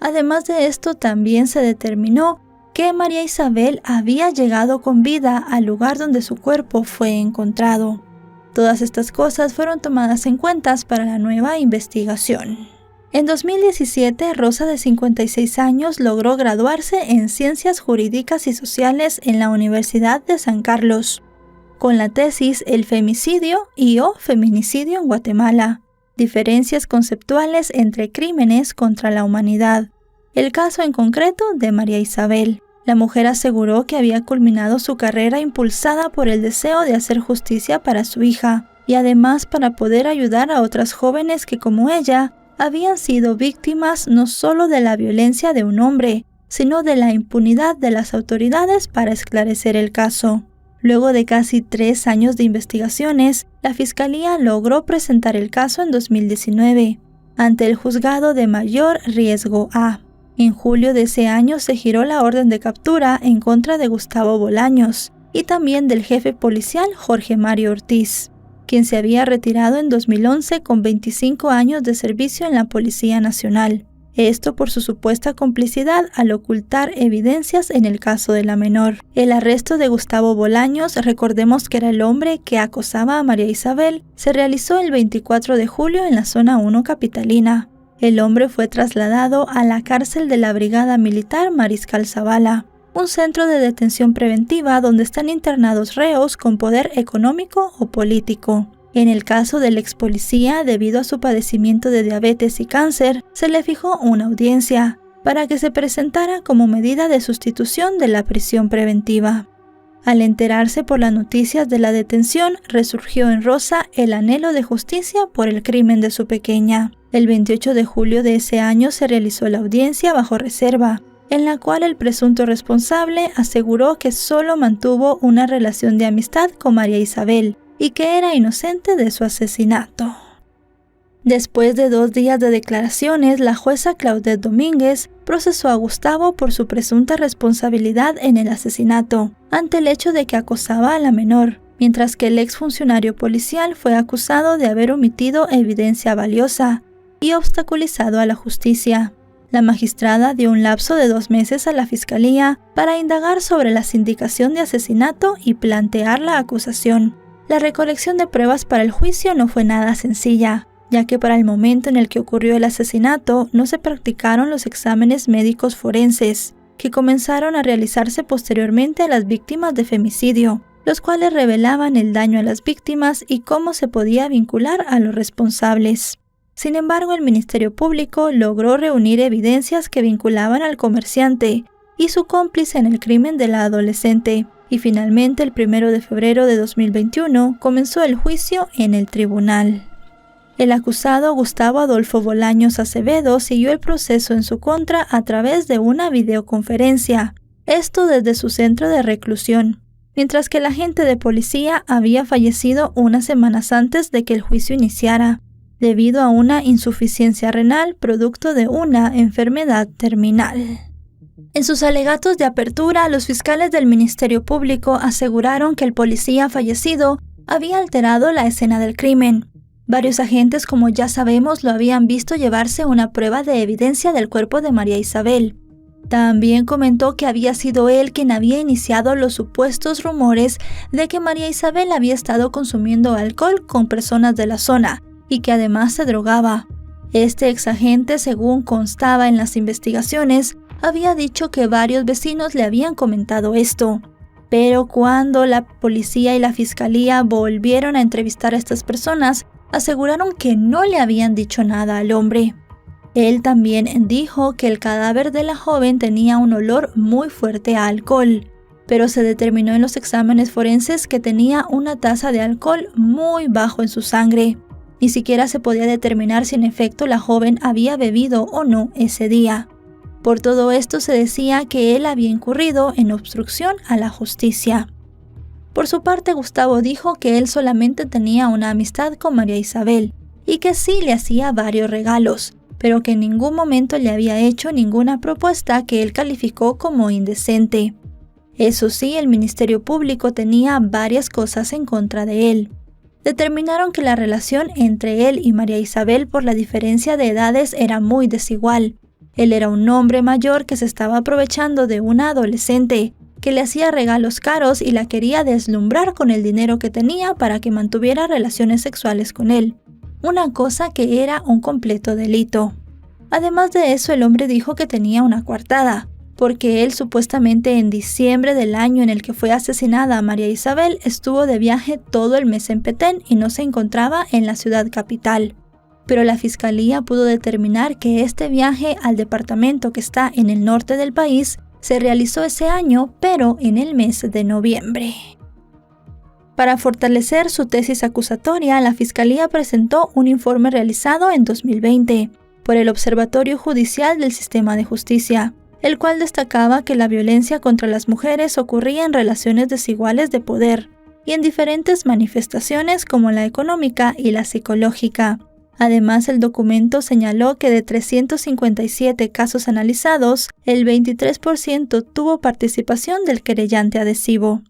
Speaker 1: Además de esto, también se determinó que María Isabel había llegado con vida al lugar donde su cuerpo fue encontrado. Todas estas cosas fueron tomadas en cuenta para la nueva investigación. En 2017, Rosa, de 56 años, logró graduarse en Ciencias Jurídicas y Sociales en la Universidad de San Carlos, con la tesis El femicidio y/o feminicidio en Guatemala, diferencias conceptuales entre crímenes contra la humanidad. El caso en concreto de María Isabel. La mujer aseguró que había culminado su carrera impulsada por el deseo de hacer justicia para su hija, y además para poder ayudar a otras jóvenes que, como ella, habían sido víctimas no solo de la violencia de un hombre, sino de la impunidad de las autoridades para esclarecer el caso. Luego de casi 3 años de investigaciones, la Fiscalía logró presentar el caso en 2019, ante el Juzgado de Mayor Riesgo A. En julio de ese año se giró la orden de captura en contra de Gustavo Bolaños y también del jefe policial Jorge Mario Ortiz, quien se había retirado en 2011 con 25 años de servicio en la Policía Nacional. Esto por su supuesta complicidad al ocultar evidencias en el caso de la menor. El arresto de Gustavo Bolaños, recordemos que era el hombre que acosaba a María Isabel, se realizó el 24 de julio en la Zona 1 capitalina. el hombre fue trasladado a la cárcel de la Brigada Militar Mariscal Zavala, un centro de detención preventiva donde están internados reos con poder económico o político. En el caso del ex policía, debido a su padecimiento de diabetes y cáncer, se le fijó una audiencia para que se presentara como medida de sustitución de la prisión preventiva. Al enterarse por las noticias de la detención, resurgió en Rosa el anhelo de justicia por el crimen de su pequeña. El 28 de julio de ese año se realizó la audiencia bajo reserva, en la cual el presunto responsable aseguró que solo mantuvo una relación de amistad con María Isabel y que era inocente de su asesinato. Después de 2 días de declaraciones, la jueza Claudette Domínguez procesó a Gustavo por su presunta responsabilidad en el asesinato, ante el hecho de que acosaba a la menor, mientras que el exfuncionario policial fue acusado de haber omitido evidencia valiosa y obstaculizado a la justicia. La magistrada dio un lapso de 2 meses a la fiscalía para indagar sobre la sindicación de asesinato y plantear la acusación. La recolección de pruebas para el juicio no fue nada sencilla, ya que para el momento en el que ocurrió el asesinato no se practicaron los exámenes médicos forenses, que comenzaron a realizarse posteriormente a las víctimas de femicidio, los cuales revelaban el daño a las víctimas y cómo se podía vincular a los responsables. Sin embargo, el Ministerio Público logró reunir evidencias que vinculaban al comerciante y su cómplice en el crimen de la adolescente, y finalmente el 1 de febrero de 2021 comenzó el juicio en el tribunal. El acusado Gustavo Adolfo Bolaños Acevedo siguió el proceso en su contra a través de una videoconferencia, esto desde su centro de reclusión, mientras que el agente de policía había fallecido unas semanas antes de que el juicio iniciara, debido a una insuficiencia renal producto de una enfermedad terminal. En sus alegatos de apertura, los fiscales del Ministerio Público aseguraron que el policía fallecido había alterado la escena del crimen. Varios agentes, como ya sabemos, lo habían visto llevarse una prueba de evidencia del cuerpo de María Isabel. También comentó que había sido él quien había iniciado los supuestos rumores de que María Isabel había estado consumiendo alcohol con personas de la zona y que además se drogaba. Este exagente, según constaba en las investigaciones, había dicho que varios vecinos le habían comentado esto. Pero cuando la policía y la fiscalía volvieron a entrevistar a estas personas, aseguraron que no le habían dicho nada al hombre. Él también dijo que el cadáver de la joven tenía un olor muy fuerte a alcohol, pero se determinó en los exámenes forenses que tenía una tasa de alcohol muy bajo en su sangre. Ni siquiera se podía determinar si en efecto la joven había bebido o no ese día. Por todo esto se decía que él había incurrido en obstrucción a la justicia. Por su parte, Gustavo dijo que él solamente tenía una amistad con María Isabel y que sí le hacía varios regalos, pero que en ningún momento le había hecho ninguna propuesta que él calificó como indecente. Eso sí, el Ministerio Público tenía varias cosas en contra de él. Determinaron que la relación entre él y María Isabel por la diferencia de edades era muy desigual. Él era un hombre mayor que se estaba aprovechando de una adolescente, que le hacía regalos caros y la quería deslumbrar con el dinero que tenía para que mantuviera relaciones sexuales con él, una cosa que era un completo delito. Además de eso, el hombre dijo que tenía una coartada, porque él supuestamente en diciembre del año en el que fue asesinada María Isabel estuvo de viaje todo el mes en Petén y no se encontraba en la ciudad capital. Pero la fiscalía pudo determinar que este viaje al departamento que está en el norte del país se realizó ese año, pero en el mes de noviembre. Para fortalecer su tesis acusatoria, la Fiscalía presentó un informe realizado en 2020 por el Observatorio Judicial del Sistema de Justicia, el cual destacaba que la violencia contra las mujeres ocurría en relaciones desiguales de poder y en diferentes manifestaciones como la económica y la psicológica. Además, el documento señaló que de 357 casos analizados, el 23% tuvo participación del querellante adhesivo.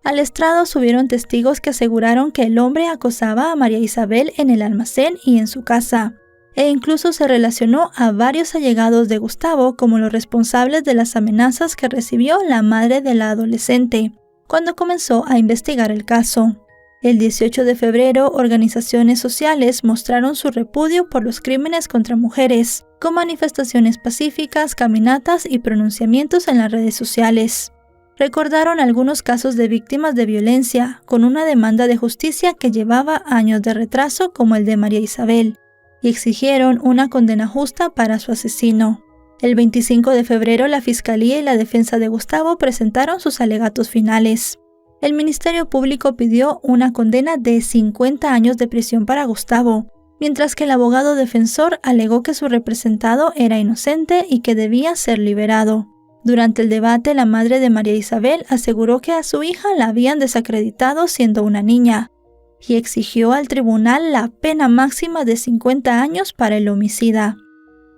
Speaker 1: Al estrado subieron testigos que aseguraron que el hombre acosaba a María Isabel en el almacén y en su casa, e incluso se relacionó a varios allegados de Gustavo como los responsables de las amenazas que recibió la madre de la adolescente cuando comenzó a investigar el caso. El 18 de febrero, organizaciones sociales mostraron su repudio por los crímenes contra mujeres, con manifestaciones pacíficas, caminatas y pronunciamientos en las redes sociales. Recordaron algunos casos de víctimas de violencia, con una demanda de justicia que llevaba años de retraso, como el de María Isabel, y exigieron una condena justa para su asesino. El 25 de febrero, la Fiscalía y la defensa de Gustavo presentaron sus alegatos finales. El Ministerio Público pidió una condena de 50 años de prisión para Gustavo, mientras que el abogado defensor alegó que su representado era inocente y que debía ser liberado. Durante el debate, la madre de María Isabel aseguró que a su hija la habían desacreditado siendo una niña y exigió al tribunal la pena máxima de 50 años para el homicida.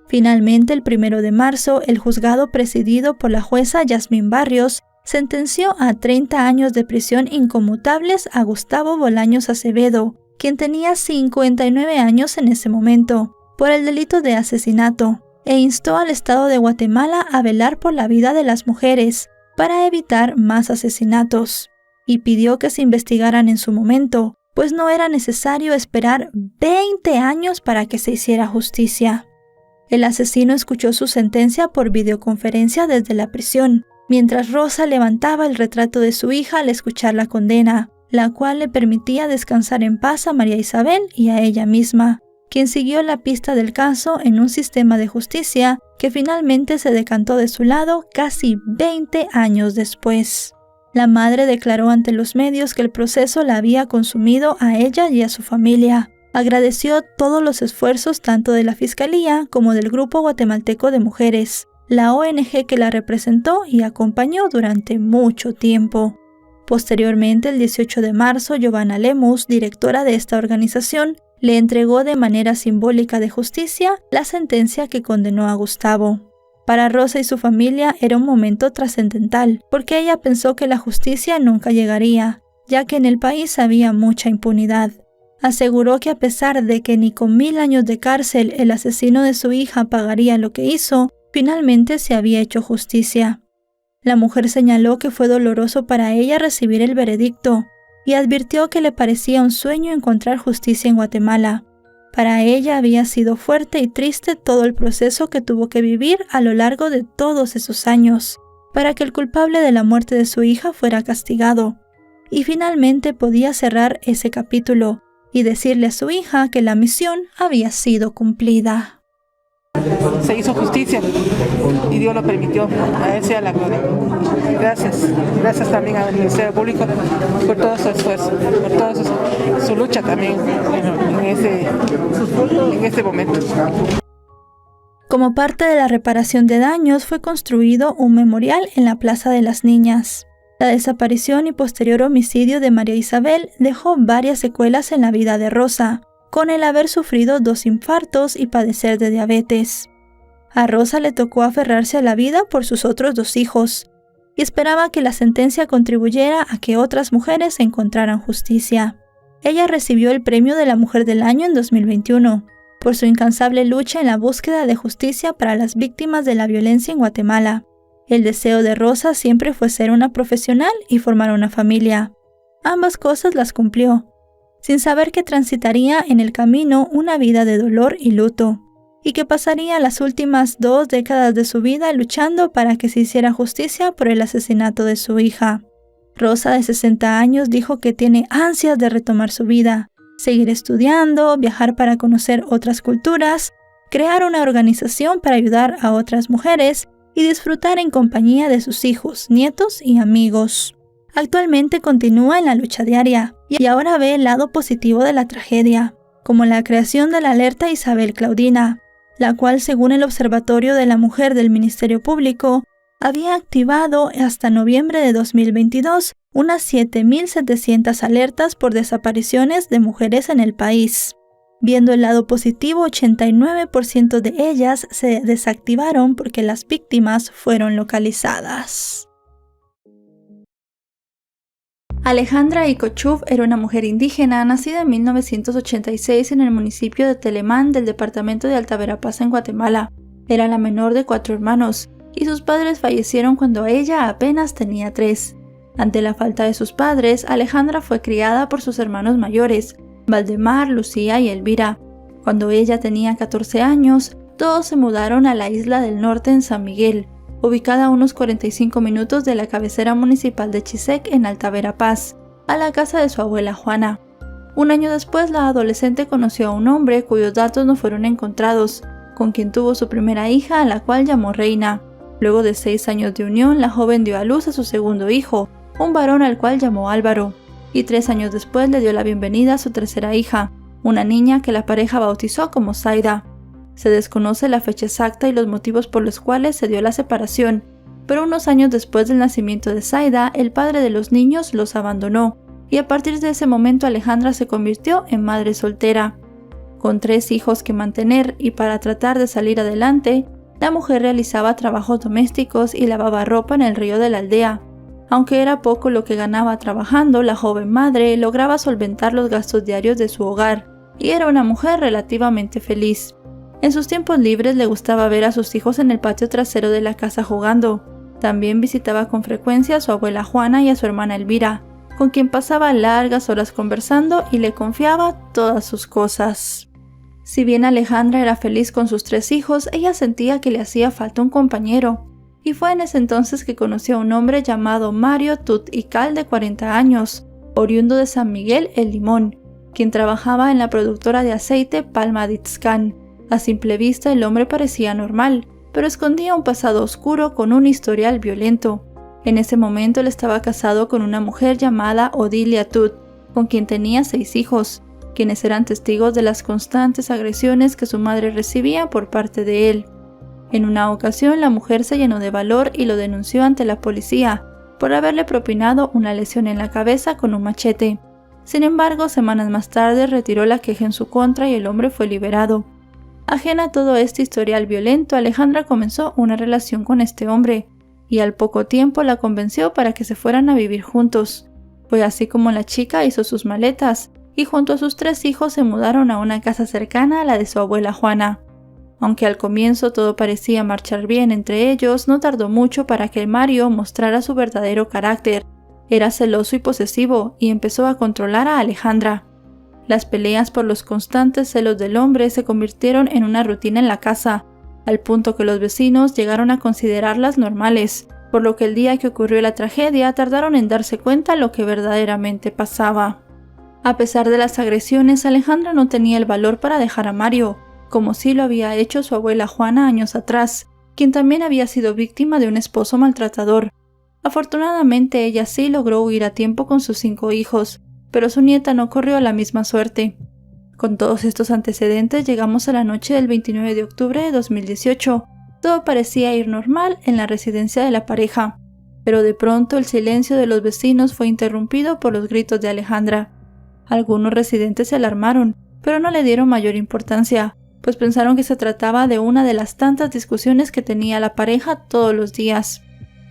Speaker 1: Finalmente, el 1 de marzo, el juzgado presidido por la jueza Yasmín Barrios sentenció a 30 años de prisión inconmutables a Gustavo Bolaños Acevedo, quien tenía 59 años en ese momento, por el delito de asesinato, e instó al Estado de Guatemala a velar por la vida de las mujeres para evitar más asesinatos, y pidió que se investigaran en su momento, pues no era necesario esperar 20 años para que se hiciera justicia. El asesino escuchó su sentencia por videoconferencia desde la prisión, mientras Rosa levantaba el retrato de su hija al escuchar la condena, la cual le permitía descansar en paz a María Isabel y a ella misma, quien siguió la pista del caso en un sistema de justicia que finalmente se decantó de su lado casi 20 años después. La madre declaró ante los medios que el proceso la había consumido a ella y a su familia. Agradeció todos los esfuerzos tanto de la Fiscalía como del Grupo Guatemalteco de Mujeres, la ONG que la representó y acompañó durante mucho tiempo. Posteriormente, el 18 de marzo, Giovanna Lemus, directora de esta organización, le entregó de manera simbólica de justicia la sentencia que condenó a Gustavo. Para Rosa y su familia era un momento trascendental, porque ella pensó que la justicia nunca llegaría, ya que en el país había mucha impunidad. Aseguró que a pesar de que ni con 1000 años de cárcel el asesino de su hija pagaría lo que hizo, finalmente se había hecho justicia. La mujer señaló que fue doloroso para ella recibir el veredicto y advirtió que le parecía un sueño encontrar justicia en Guatemala. Para ella había sido fuerte y triste todo el proceso que tuvo que vivir a lo largo de todos esos años, para que el culpable de la muerte de su hija fuera castigado, y finalmente podía cerrar ese capítulo y decirle a su hija que la misión había sido cumplida.
Speaker 7: Se hizo justicia y Dios lo permitió. A Él sea la gloria. Gracias. Gracias también al Ministerio Público por todo su esfuerzo, por toda su lucha también en este momento.
Speaker 1: Como parte de la reparación de daños, fue construido un memorial en la Plaza de las Niñas. La desaparición y posterior homicidio de María Isabel dejó varias secuelas en la vida de Rosa, con el haber sufrido 2 infartos y padecer de diabetes. A Rosa le tocó aferrarse a la vida por sus otros 2 hijos, y esperaba que la sentencia contribuyera a que otras mujeres encontraran justicia. Ella recibió el premio de la Mujer del Año en 2021, por su incansable lucha en la búsqueda de justicia para las víctimas de la violencia en Guatemala. El deseo de Rosa siempre fue ser una profesional y formar una familia. Ambas cosas las cumplió, sin saber que transitaría en el camino una vida de dolor y luto, y que pasaría las últimas 2 décadas de su vida luchando para que se hiciera justicia por el asesinato de su hija. Rosa, de 60 años, dijo que tiene ansias de retomar su vida, seguir estudiando, viajar para conocer otras culturas, crear una organización para ayudar a otras mujeres y disfrutar en compañía de sus hijos, nietos y amigos. Actualmente continúa en la lucha diaria y ahora ve el lado positivo de la tragedia, como la creación de la alerta Isabel Claudina, la cual, según el Observatorio de la Mujer del Ministerio Público, había activado hasta noviembre de 2022 unas 7.700 alertas por desapariciones de mujeres en el país. Viendo el lado positivo, 89% de ellas se desactivaron porque las víctimas fueron localizadas. Alejandra Ikochuf era una mujer indígena nacida en 1986 en el municipio de Telemán del departamento de Alta Verapaz en Guatemala. Era la menor de 4 hermanos y sus padres fallecieron cuando ella apenas tenía 3. Ante la falta de sus padres, Alejandra fue criada por sus hermanos mayores, Valdemar, Lucía y Elvira. Cuando ella tenía 14 años, todos se mudaron a la isla del norte en San Miguel, ubicada a unos 45 minutos de la cabecera municipal de Chisec en Alta Verapaz, a la casa de su abuela Juana. Un año después, la adolescente conoció a un hombre cuyos datos no fueron encontrados, con quien tuvo su primera hija, a la cual llamó Reina. Luego de 6 años de unión, la joven dio a luz a su segundo hijo, un varón al cual llamó Álvaro, y 3 años después le dio la bienvenida a su tercera hija, una niña que la pareja bautizó como Zaida. Se desconoce la fecha exacta y los motivos por los cuales se dio la separación, pero unos años después del nacimiento de Zaida, el padre de los niños los abandonó, y a partir de ese momento Alejandra se convirtió en madre soltera. Con 3 hijos que mantener y para tratar de salir adelante, la mujer realizaba trabajos domésticos y lavaba ropa en el río de la aldea. Aunque era poco lo que ganaba trabajando, la joven madre lograba solventar los gastos diarios de su hogar, y era una mujer relativamente feliz. En sus tiempos libres le gustaba ver a sus hijos en el patio trasero de la casa jugando. También visitaba con frecuencia a su abuela Juana y a su hermana Elvira, con quien pasaba largas horas conversando y le confiaba todas sus cosas. Si bien Alejandra era feliz con sus 3 hijos, ella sentía que le hacía falta un compañero, y fue en ese entonces que conoció a un hombre llamado Mario Tut Ical, de 40 años, oriundo de San Miguel El Limón, quien trabajaba en la productora de aceite Palma d'Itzcán. A simple vista el hombre parecía normal, pero escondía un pasado oscuro con un historial violento. En ese momento él estaba casado con una mujer llamada Odilia Tut, con quien tenía 6 hijos, quienes eran testigos de las constantes agresiones que su madre recibía por parte de él. En una ocasión la mujer se llenó de valor y lo denunció ante la policía por haberle propinado una lesión en la cabeza con un machete. Sin embargo, semanas más tarde retiró la queja en su contra y el hombre fue liberado. Ajena a todo este historial violento, Alejandra comenzó una relación con este hombre, y al poco tiempo la convenció para que se fueran a vivir juntos. Fue así como la chica hizo sus maletas, y junto a sus 3 hijos se mudaron a una casa cercana a la de su abuela Juana. Aunque al comienzo todo parecía marchar bien entre ellos, no tardó mucho para que Mario mostrara su verdadero carácter. Era celoso y posesivo, y empezó a controlar a Alejandra. Las peleas por los constantes celos del hombre se convirtieron en una rutina en la casa, al punto que los vecinos llegaron a considerarlas normales, por lo que el día que ocurrió la tragedia tardaron en darse cuenta lo que verdaderamente pasaba. A pesar de las agresiones, Alejandra no tenía el valor para dejar a Mario, como sí lo había hecho su abuela Juana años atrás, quien también había sido víctima de un esposo maltratador. Afortunadamente ella sí logró huir a tiempo con sus 5 hijos, pero su nieta no corrió la misma suerte. Con todos estos antecedentes llegamos a la noche del 29 de octubre de 2018. Todo parecía ir normal en la residencia de la pareja, pero de pronto el silencio de los vecinos fue interrumpido por los gritos de Alejandra. Algunos residentes se alarmaron, pero no le dieron mayor importancia, pues pensaron que se trataba de una de las tantas discusiones que tenía la pareja todos los días.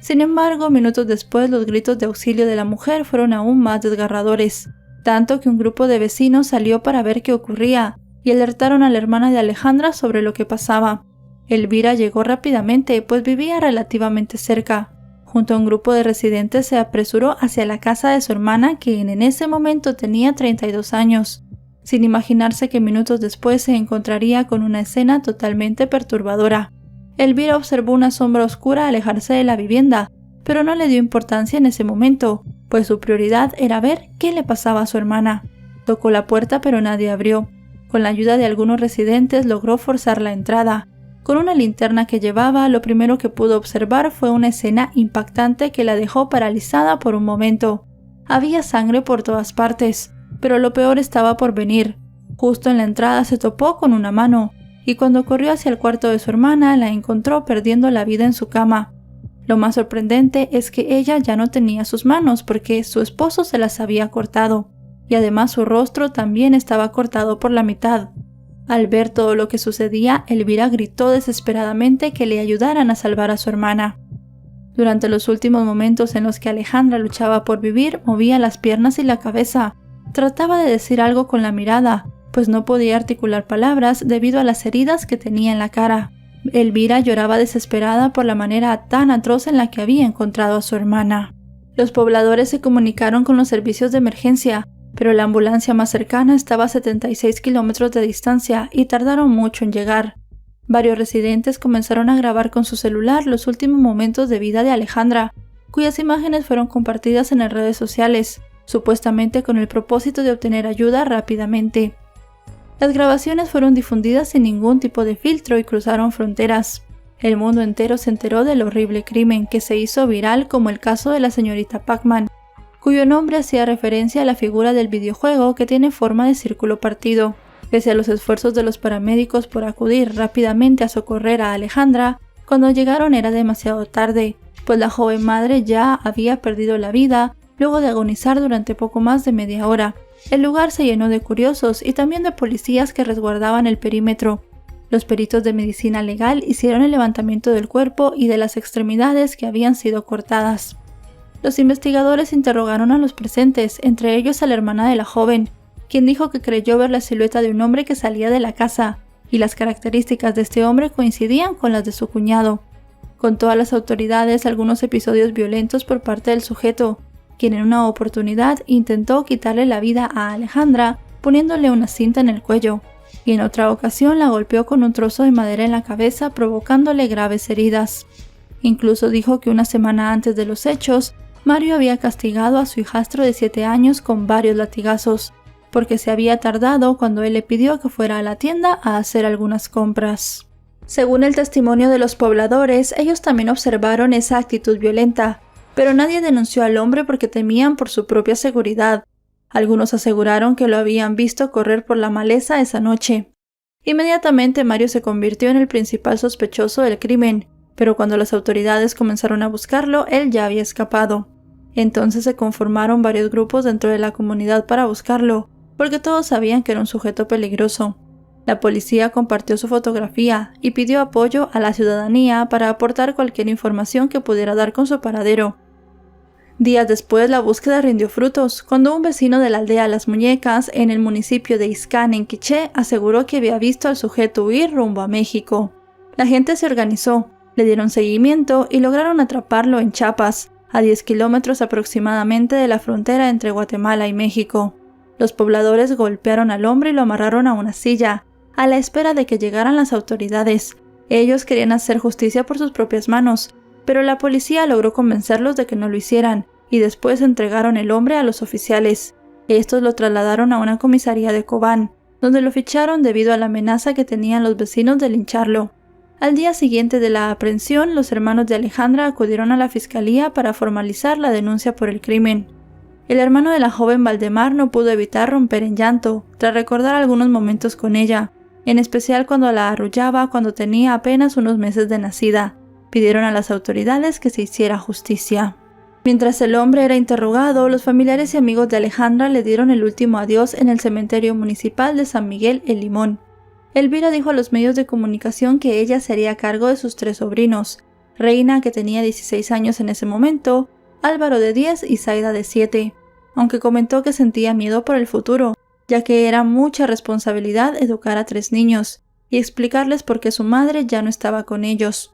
Speaker 1: Sin embargo, minutos después los gritos de auxilio de la mujer fueron aún más desgarradores, tanto que un grupo de vecinos salió para ver qué ocurría y alertaron a la hermana de Alejandra sobre lo que pasaba. Elvira llegó rápidamente, pues vivía relativamente cerca. Junto a un grupo de residentes se apresuró hacia la casa de su hermana, quien en ese momento tenía 32 años, sin imaginarse que minutos después se encontraría con una escena totalmente perturbadora. Elvira observó una sombra oscura alejarse de la vivienda, pero no le dio importancia en ese momento, pues su prioridad era ver qué le pasaba a su hermana. Tocó la puerta pero nadie abrió. Con la ayuda de algunos residentes logró forzar la entrada. Con una linterna que llevaba, lo primero que pudo observar fue una escena impactante que la dejó paralizada por un momento. Había sangre por todas partes, pero lo peor estaba por venir. Justo en la entrada se topó con una mano, y cuando corrió hacia el cuarto de su hermana la encontró perdiendo la vida en su cama. Lo más sorprendente es que ella ya no tenía sus manos porque su esposo se las había cortado, y además su rostro también estaba cortado por la mitad. Al ver todo lo que sucedía, Elvira gritó desesperadamente que le ayudaran a salvar a su hermana. Durante los últimos momentos en los que Alejandra luchaba por vivir, movía las piernas y la cabeza. Trataba de decir algo con la mirada, pues no podía articular palabras debido a las heridas que tenía en la cara. Elvira lloraba desesperada por la manera tan atroz en la que había encontrado a su hermana. Los pobladores se comunicaron con los servicios de emergencia, pero la ambulancia más cercana estaba a 76 kilómetros de distancia y tardaron mucho en llegar. Varios residentes comenzaron a grabar con su celular los últimos momentos de vida de Alejandra, cuyas imágenes fueron compartidas en las redes sociales, supuestamente con el propósito de obtener ayuda rápidamente. Las grabaciones fueron difundidas sin ningún tipo de filtro y cruzaron fronteras. El mundo entero se enteró del horrible crimen que se hizo viral, como el caso de la señorita Pac-Man, cuyo nombre hacía referencia a la figura del videojuego que tiene forma de círculo partido. Pese a los esfuerzos de los paramédicos por acudir rápidamente a socorrer a Alejandra, cuando llegaron era demasiado tarde, pues la joven madre ya había perdido la vida luego de agonizar durante poco más de media hora. El lugar se llenó de curiosos y también de policías que resguardaban el perímetro. Los peritos de medicina legal hicieron el levantamiento del cuerpo y de las extremidades que habían sido cortadas. Los investigadores interrogaron a los presentes, entre ellos a la hermana de la joven, quien dijo que creyó ver la silueta de un hombre que salía de la casa, y las características de este hombre coincidían con las de su cuñado. Contó a las autoridades algunos episodios violentos por parte del sujeto, quien en una oportunidad intentó quitarle la vida a Alejandra poniéndole una cinta en el cuello, y en otra ocasión la golpeó con un trozo de madera en la cabeza provocándole graves heridas. Incluso dijo que una semana antes de los hechos, Mario había castigado a su hijastro de 7 años con varios latigazos, porque se había tardado cuando él le pidió que fuera a la tienda a hacer algunas compras. Según el testimonio de los pobladores, ellos también observaron esa actitud violenta, pero nadie denunció al hombre porque temían por su propia seguridad. Algunos aseguraron que lo habían visto correr por la maleza esa noche. Inmediatamente Mario se convirtió en el principal sospechoso del crimen, pero cuando las autoridades comenzaron a buscarlo, él ya había escapado. Entonces se conformaron varios grupos dentro de la comunidad para buscarlo, porque todos sabían que era un sujeto peligroso. La policía compartió su fotografía y pidió apoyo a la ciudadanía para aportar cualquier información que pudiera dar con su paradero. Días después, la búsqueda rindió frutos, cuando un vecino de la aldea Las Muñecas, en el municipio de Ixcán, en Quiché, aseguró que había visto al sujeto huir rumbo a México. La gente se organizó, le dieron seguimiento y lograron atraparlo en Chiapas, a 10 kilómetros aproximadamente de la frontera entre Guatemala y México. Los pobladores golpearon al hombre y lo amarraron a una silla, a la espera de que llegaran las autoridades. Ellos querían hacer justicia por sus propias manos, pero la policía logró convencerlos de que no lo hicieran, y después entregaron el hombre a los oficiales. Estos lo trasladaron a una comisaría de Cobán, donde lo ficharon debido a la amenaza que tenían los vecinos de lincharlo. Al día siguiente de la aprehensión, los hermanos de Alejandra acudieron a la fiscalía para formalizar la denuncia por el crimen. El hermano de la joven Valdemar no pudo evitar romper en llanto, tras recordar algunos momentos con ella, en especial cuando la arrullaba cuando tenía apenas unos meses de nacida. Pidieron a las autoridades que se hiciera justicia. Mientras el hombre era interrogado, los familiares y amigos de Alejandra le dieron el último adiós en el cementerio municipal de San Miguel El Limón. Elvira dijo a los medios de comunicación que ella se haría cargo de sus 3 sobrinos, Reina, que tenía 16 años en ese momento, Álvaro de 10 y Zaida de 7, aunque comentó que sentía miedo por el futuro, ya que era mucha responsabilidad educar a 3 niños y explicarles por qué su madre ya no estaba con ellos.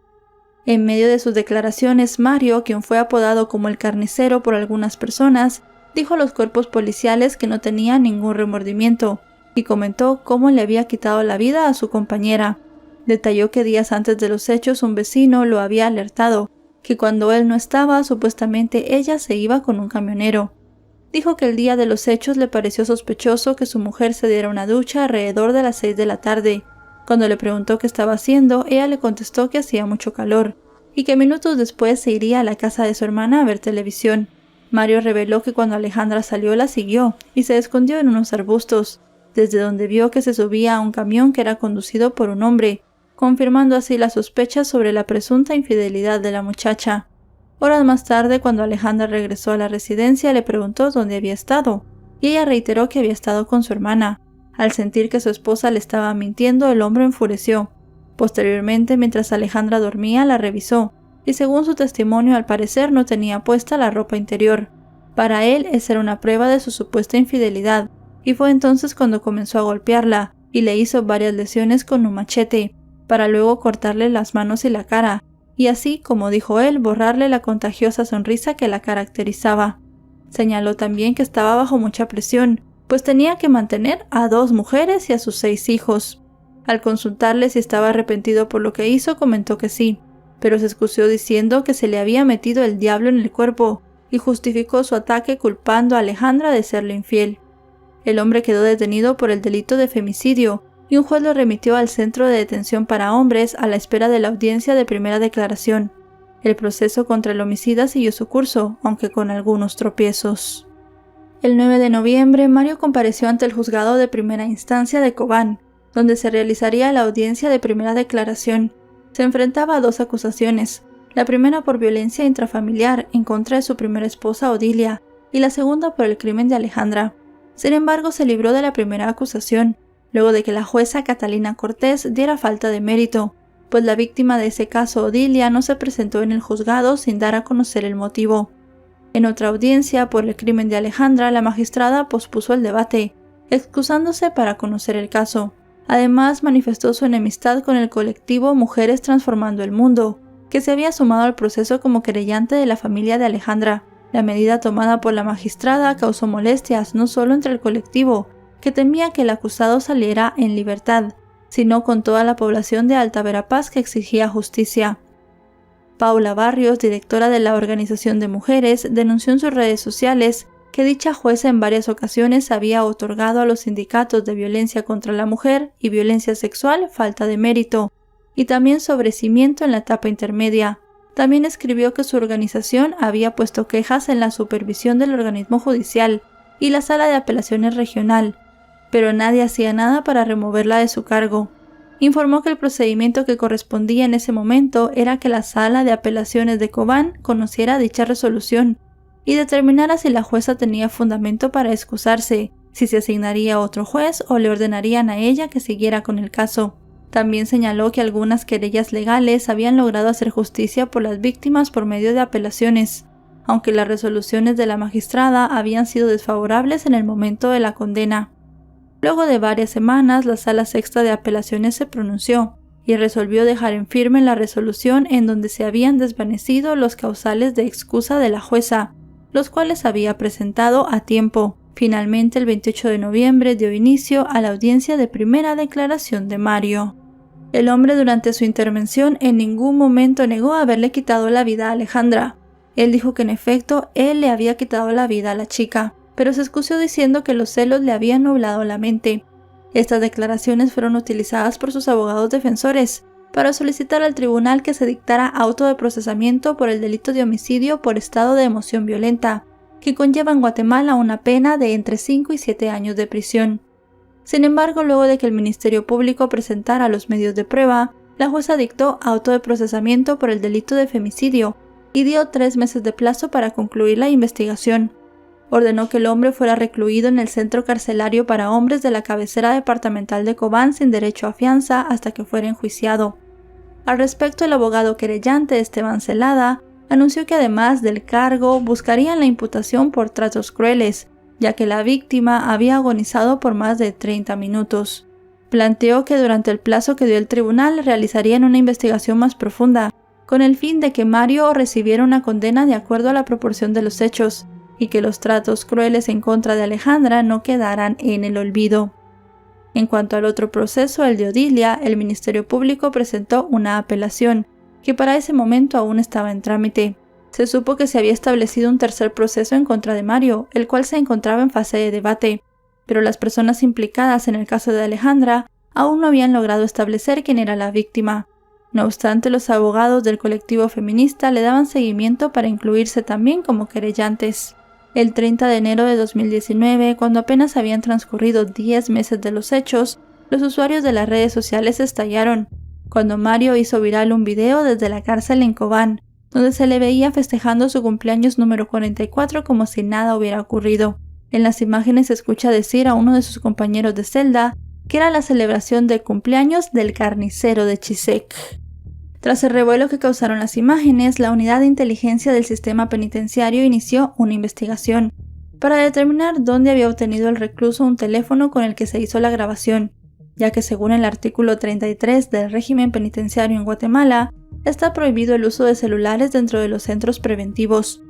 Speaker 1: En medio de sus declaraciones, Mario, quien fue apodado como el carnicero por algunas personas, dijo a los cuerpos policiales que no tenía ningún remordimiento y comentó cómo le había quitado la vida a su compañera. Detalló que días antes de los hechos un vecino lo había alertado, que cuando él no estaba, supuestamente ella se iba con un camionero. Dijo que el día de los hechos le pareció sospechoso que su mujer se diera una ducha alrededor de las 6 de la tarde. Cuando le preguntó qué estaba haciendo, ella le contestó que hacía mucho calor, y que minutos después se iría a la casa de su hermana a ver televisión. Mario reveló que cuando Alejandra salió la siguió, y se escondió en unos arbustos, desde donde vio que se subía a un camión que era conducido por un hombre, confirmando así las sospechas sobre la presunta infidelidad de la muchacha. Horas más tarde, cuando Alejandra regresó a la residencia, le preguntó dónde había estado, y ella reiteró que había estado con su hermana. Al sentir que su esposa le estaba mintiendo, el hombre enfureció. Posteriormente, mientras Alejandra dormía, la revisó, y según su testimonio, al parecer no tenía puesta la ropa interior. Para él, esa era una prueba de su supuesta infidelidad, y fue entonces cuando comenzó a golpearla, y le hizo varias lesiones con un machete, para luego cortarle las manos y la cara, y así, como dijo él, borrarle la contagiosa sonrisa que la caracterizaba. Señaló también que estaba bajo mucha presión, pues tenía que mantener a 2 mujeres y a sus 6 hijos. Al consultarle si estaba arrepentido por lo que hizo, comentó que sí, pero se excusó diciendo que se le había metido el diablo en el cuerpo y justificó su ataque culpando a Alejandra de serle infiel. El hombre quedó detenido por el delito de femicidio y un juez lo remitió al Centro de Detención para Hombres a la espera de la audiencia de primera declaración. El proceso contra el homicida siguió su curso, aunque con algunos tropiezos. El 9 de noviembre, Mario compareció ante el juzgado de primera instancia de Cobán, donde se realizaría la audiencia de primera declaración. Se enfrentaba a 2 acusaciones, la primera por violencia intrafamiliar en contra de su primera esposa Odilia, y la segunda por el crimen de Alejandra. Sin embargo, se libró de la primera acusación, luego de que la jueza Catalina Cortés diera falta de mérito, pues la víctima de ese caso, Odilia, no se presentó en el juzgado sin dar a conocer el motivo. En otra audiencia por el crimen de Alejandra, la magistrada pospuso el debate, excusándose para conocer el caso. Además, manifestó su enemistad con el colectivo Mujeres Transformando el Mundo, que se había sumado al proceso como querellante de la familia de Alejandra. La medida tomada por la magistrada causó molestias no solo entre el colectivo, que temía que el acusado saliera en libertad, sino con toda la población de Alta Verapaz que exigía justicia. Paula Barrios, directora de la Organización de Mujeres, denunció en sus redes sociales que dicha jueza en varias ocasiones había otorgado a los sindicatos de violencia contra la mujer y violencia sexual falta de mérito, y también sobrecimiento en la etapa intermedia. También escribió que su organización había puesto quejas en la supervisión del organismo judicial y la sala de apelaciones regional, pero nadie hacía nada para removerla de su cargo. Informó que el procedimiento que correspondía en ese momento era que la sala de apelaciones de Cobán conociera dicha resolución y determinara si la jueza tenía fundamento para excusarse, si se asignaría a otro juez o le ordenarían a ella que siguiera con el caso. También señaló que algunas querellas legales habían logrado hacer justicia por las víctimas por medio de apelaciones, aunque las resoluciones de la magistrada habían sido desfavorables en el momento de la condena. Luego de varias semanas, la Sala Sexta de Apelaciones se pronunció y resolvió dejar en firme la resolución en donde se habían desvanecido los causales de excusa de la jueza, los cuales había presentado a tiempo. Finalmente, el 28 de noviembre dio inicio a la audiencia de primera declaración de Mario. El hombre durante su intervención en ningún momento negó haberle quitado la vida a Alejandra. Él dijo que en efecto él le había quitado la vida a la chica, pero se excusó diciendo que los celos le habían nublado la mente. Estas declaraciones fueron utilizadas por sus abogados defensores para solicitar al tribunal que se dictara auto de procesamiento por el delito de homicidio por estado de emoción violenta, que conlleva en Guatemala una pena de entre 5 y 7 años de prisión. Sin embargo, luego de que el Ministerio Público presentara los medios de prueba, la jueza dictó auto de procesamiento por el delito de femicidio y dio 3 meses de plazo para concluir la investigación. Ordenó que el hombre fuera recluido en el centro carcelario para hombres de la cabecera departamental de Cobán sin derecho a fianza hasta que fuera enjuiciado. Al respecto, el abogado querellante Esteban Celada anunció que además del cargo buscarían la imputación por tratos crueles, ya que la víctima había agonizado por más de 30 minutos. Planteó que durante el plazo que dio el tribunal realizarían una investigación más profunda, con el fin de que Mario recibiera una condena de acuerdo a la proporción de los hechos, y que los tratos crueles en contra de Alejandra no quedaran en el olvido. En cuanto al otro proceso, el de Odilia, el Ministerio Público presentó una apelación, que para ese momento aún estaba en trámite. Se supo que se había establecido un tercer proceso en contra de Mario, el cual se encontraba en fase de debate, pero las personas implicadas en el caso de Alejandra aún no habían logrado establecer quién era la víctima. No obstante, los abogados del colectivo feminista le daban seguimiento para incluirse también como querellantes. El 30 de enero de 2019, cuando apenas habían transcurrido 10 meses de los hechos, los usuarios de las redes sociales estallaron, cuando Mario hizo viral un video desde la cárcel en Cobán, donde se le veía festejando su cumpleaños número 44 como si nada hubiera ocurrido. En las imágenes se escucha decir a uno de sus compañeros de celda que era la celebración del cumpleaños del carnicero de Chisec. Tras el revuelo que causaron las imágenes, la unidad de inteligencia del sistema penitenciario inició una investigación para determinar dónde había obtenido el recluso un teléfono con el que se hizo la grabación, ya que según el artículo 33 del régimen penitenciario en Guatemala, está prohibido el uso de celulares dentro de los centros preventivos.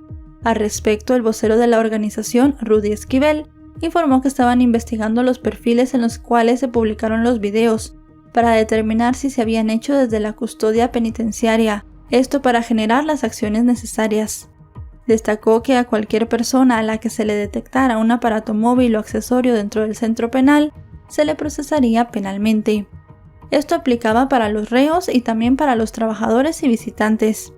Speaker 1: Al respecto, el vocero de la organización, Rudy Esquivel, informó que estaban investigando los perfiles en los cuales se publicaron los videos para determinar si se habían hecho desde la custodia penitenciaria, esto para generar las acciones necesarias. Destacó que a cualquier persona a la que se le detectara un aparato móvil o accesorio dentro del centro penal, se le procesaría penalmente. Esto aplicaba para los reos y también para los trabajadores y visitantes.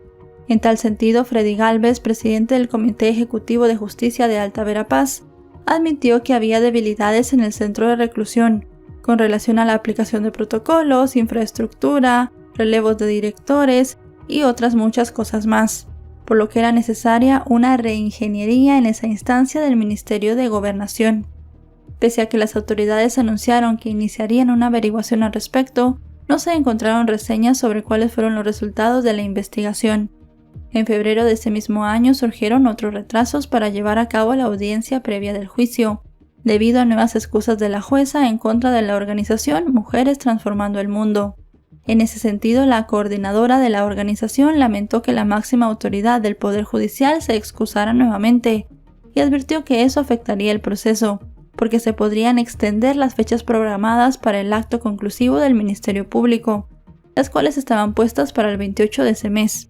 Speaker 1: En tal sentido, Freddy Gálvez, presidente del Comité Ejecutivo de Justicia de Alta Verapaz, admitió que había debilidades en el centro de reclusión, con relación a la aplicación de protocolos, infraestructura, relevos de directores y otras muchas cosas más, por lo que era necesaria una reingeniería en esa instancia del Ministerio de Gobernación. Pese a que las autoridades anunciaron que iniciarían una averiguación al respecto, no se encontraron reseñas sobre cuáles fueron los resultados de la investigación. En febrero de ese mismo año surgieron otros retrasos para llevar a cabo la audiencia previa del juicio, debido a nuevas excusas de la jueza en contra de la organización Mujeres Transformando el Mundo. En ese sentido, la coordinadora de la organización lamentó que la máxima autoridad del Poder Judicial se excusara nuevamente y advirtió que eso afectaría el proceso, porque se podrían extender las fechas programadas para el acto conclusivo del Ministerio Público, las cuales estaban puestas para el 28 de ese mes,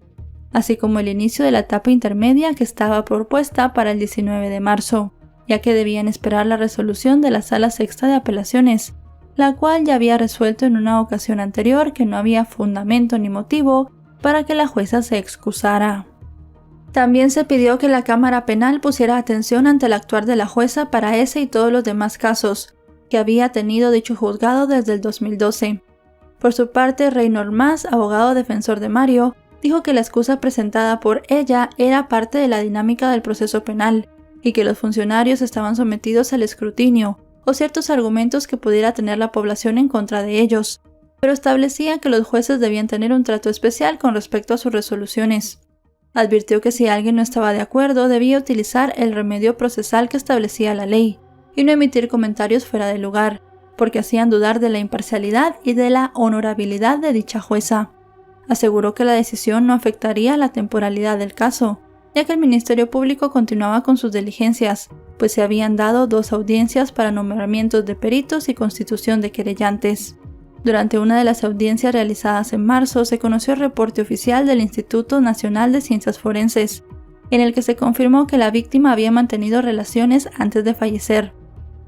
Speaker 1: así como el inicio de la etapa intermedia que estaba propuesta para el 19 de marzo, ya que debían esperar la resolución de la Sala Sexta de Apelaciones, la cual ya había resuelto en una ocasión anterior que no había fundamento ni motivo para que la jueza se excusara. También se pidió que la Cámara Penal pusiera atención ante el actuar de la jueza para ese y todos los demás casos que había tenido dicho juzgado desde el 2012. Por su parte, Reynor Mas, abogado defensor de Mario, dijo que la excusa presentada por ella era parte de la dinámica del proceso penal y que los funcionarios estaban sometidos al escrutinio o ciertos argumentos que pudiera tener la población en contra de ellos, pero establecía que los jueces debían tener un trato especial con respecto a sus resoluciones. Advirtió que si alguien no estaba de acuerdo, debía utilizar el remedio procesal que establecía la ley y no emitir comentarios fuera de lugar, porque hacían dudar de la imparcialidad y de la honorabilidad de dicha jueza. Aseguró que la decisión no afectaría la temporalidad del caso, ya que el Ministerio Público continuaba con sus diligencias, pues se habían dado 2 audiencias para nombramientos de peritos y constitución de querellantes. Durante una de las audiencias realizadas en marzo se conoció el reporte oficial del Instituto Nacional de Ciencias Forenses, en el que se confirmó que la víctima había mantenido relaciones antes de fallecer.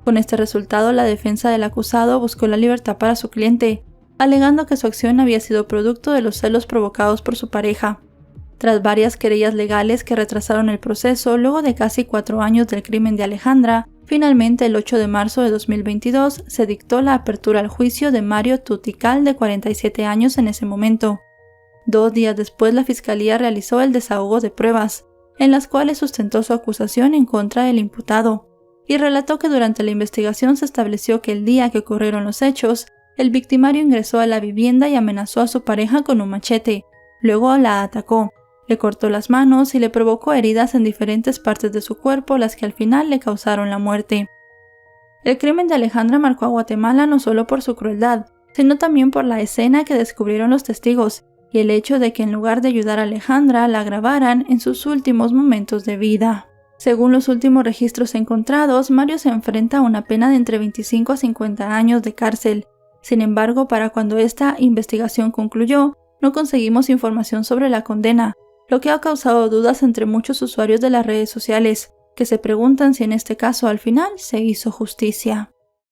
Speaker 1: Con este resultado, la defensa del acusado buscó la libertad para su cliente, alegando que su acción había sido producto de los celos provocados por su pareja. Tras varias querellas legales que retrasaron el proceso, luego de casi 4 años del crimen de Alejandra, finalmente el 8 de marzo de 2022 se dictó la apertura al juicio de Mario Tutical, de 47 años en ese momento. 2 días después, la Fiscalía realizó el desahogo de pruebas, en las cuales sustentó su acusación en contra del imputado, y relató que durante la investigación se estableció que el día que ocurrieron los hechos, el victimario ingresó a la vivienda y amenazó a su pareja con un machete, luego la atacó, le cortó las manos y le provocó heridas en diferentes partes de su cuerpo, las que al final le causaron la muerte. El crimen de Alejandra marcó a Guatemala no solo por su crueldad, sino también por la escena que descubrieron los testigos y el hecho de que en lugar de ayudar a Alejandra, la grabaran en sus últimos momentos de vida. Según los últimos registros encontrados, Mario se enfrenta a una pena de entre 25 a 50 años de cárcel. Sin embargo, para cuando esta investigación concluyó, no conseguimos información sobre la condena, lo que ha causado dudas entre muchos usuarios de las redes sociales, que se preguntan si en este caso al final se hizo justicia.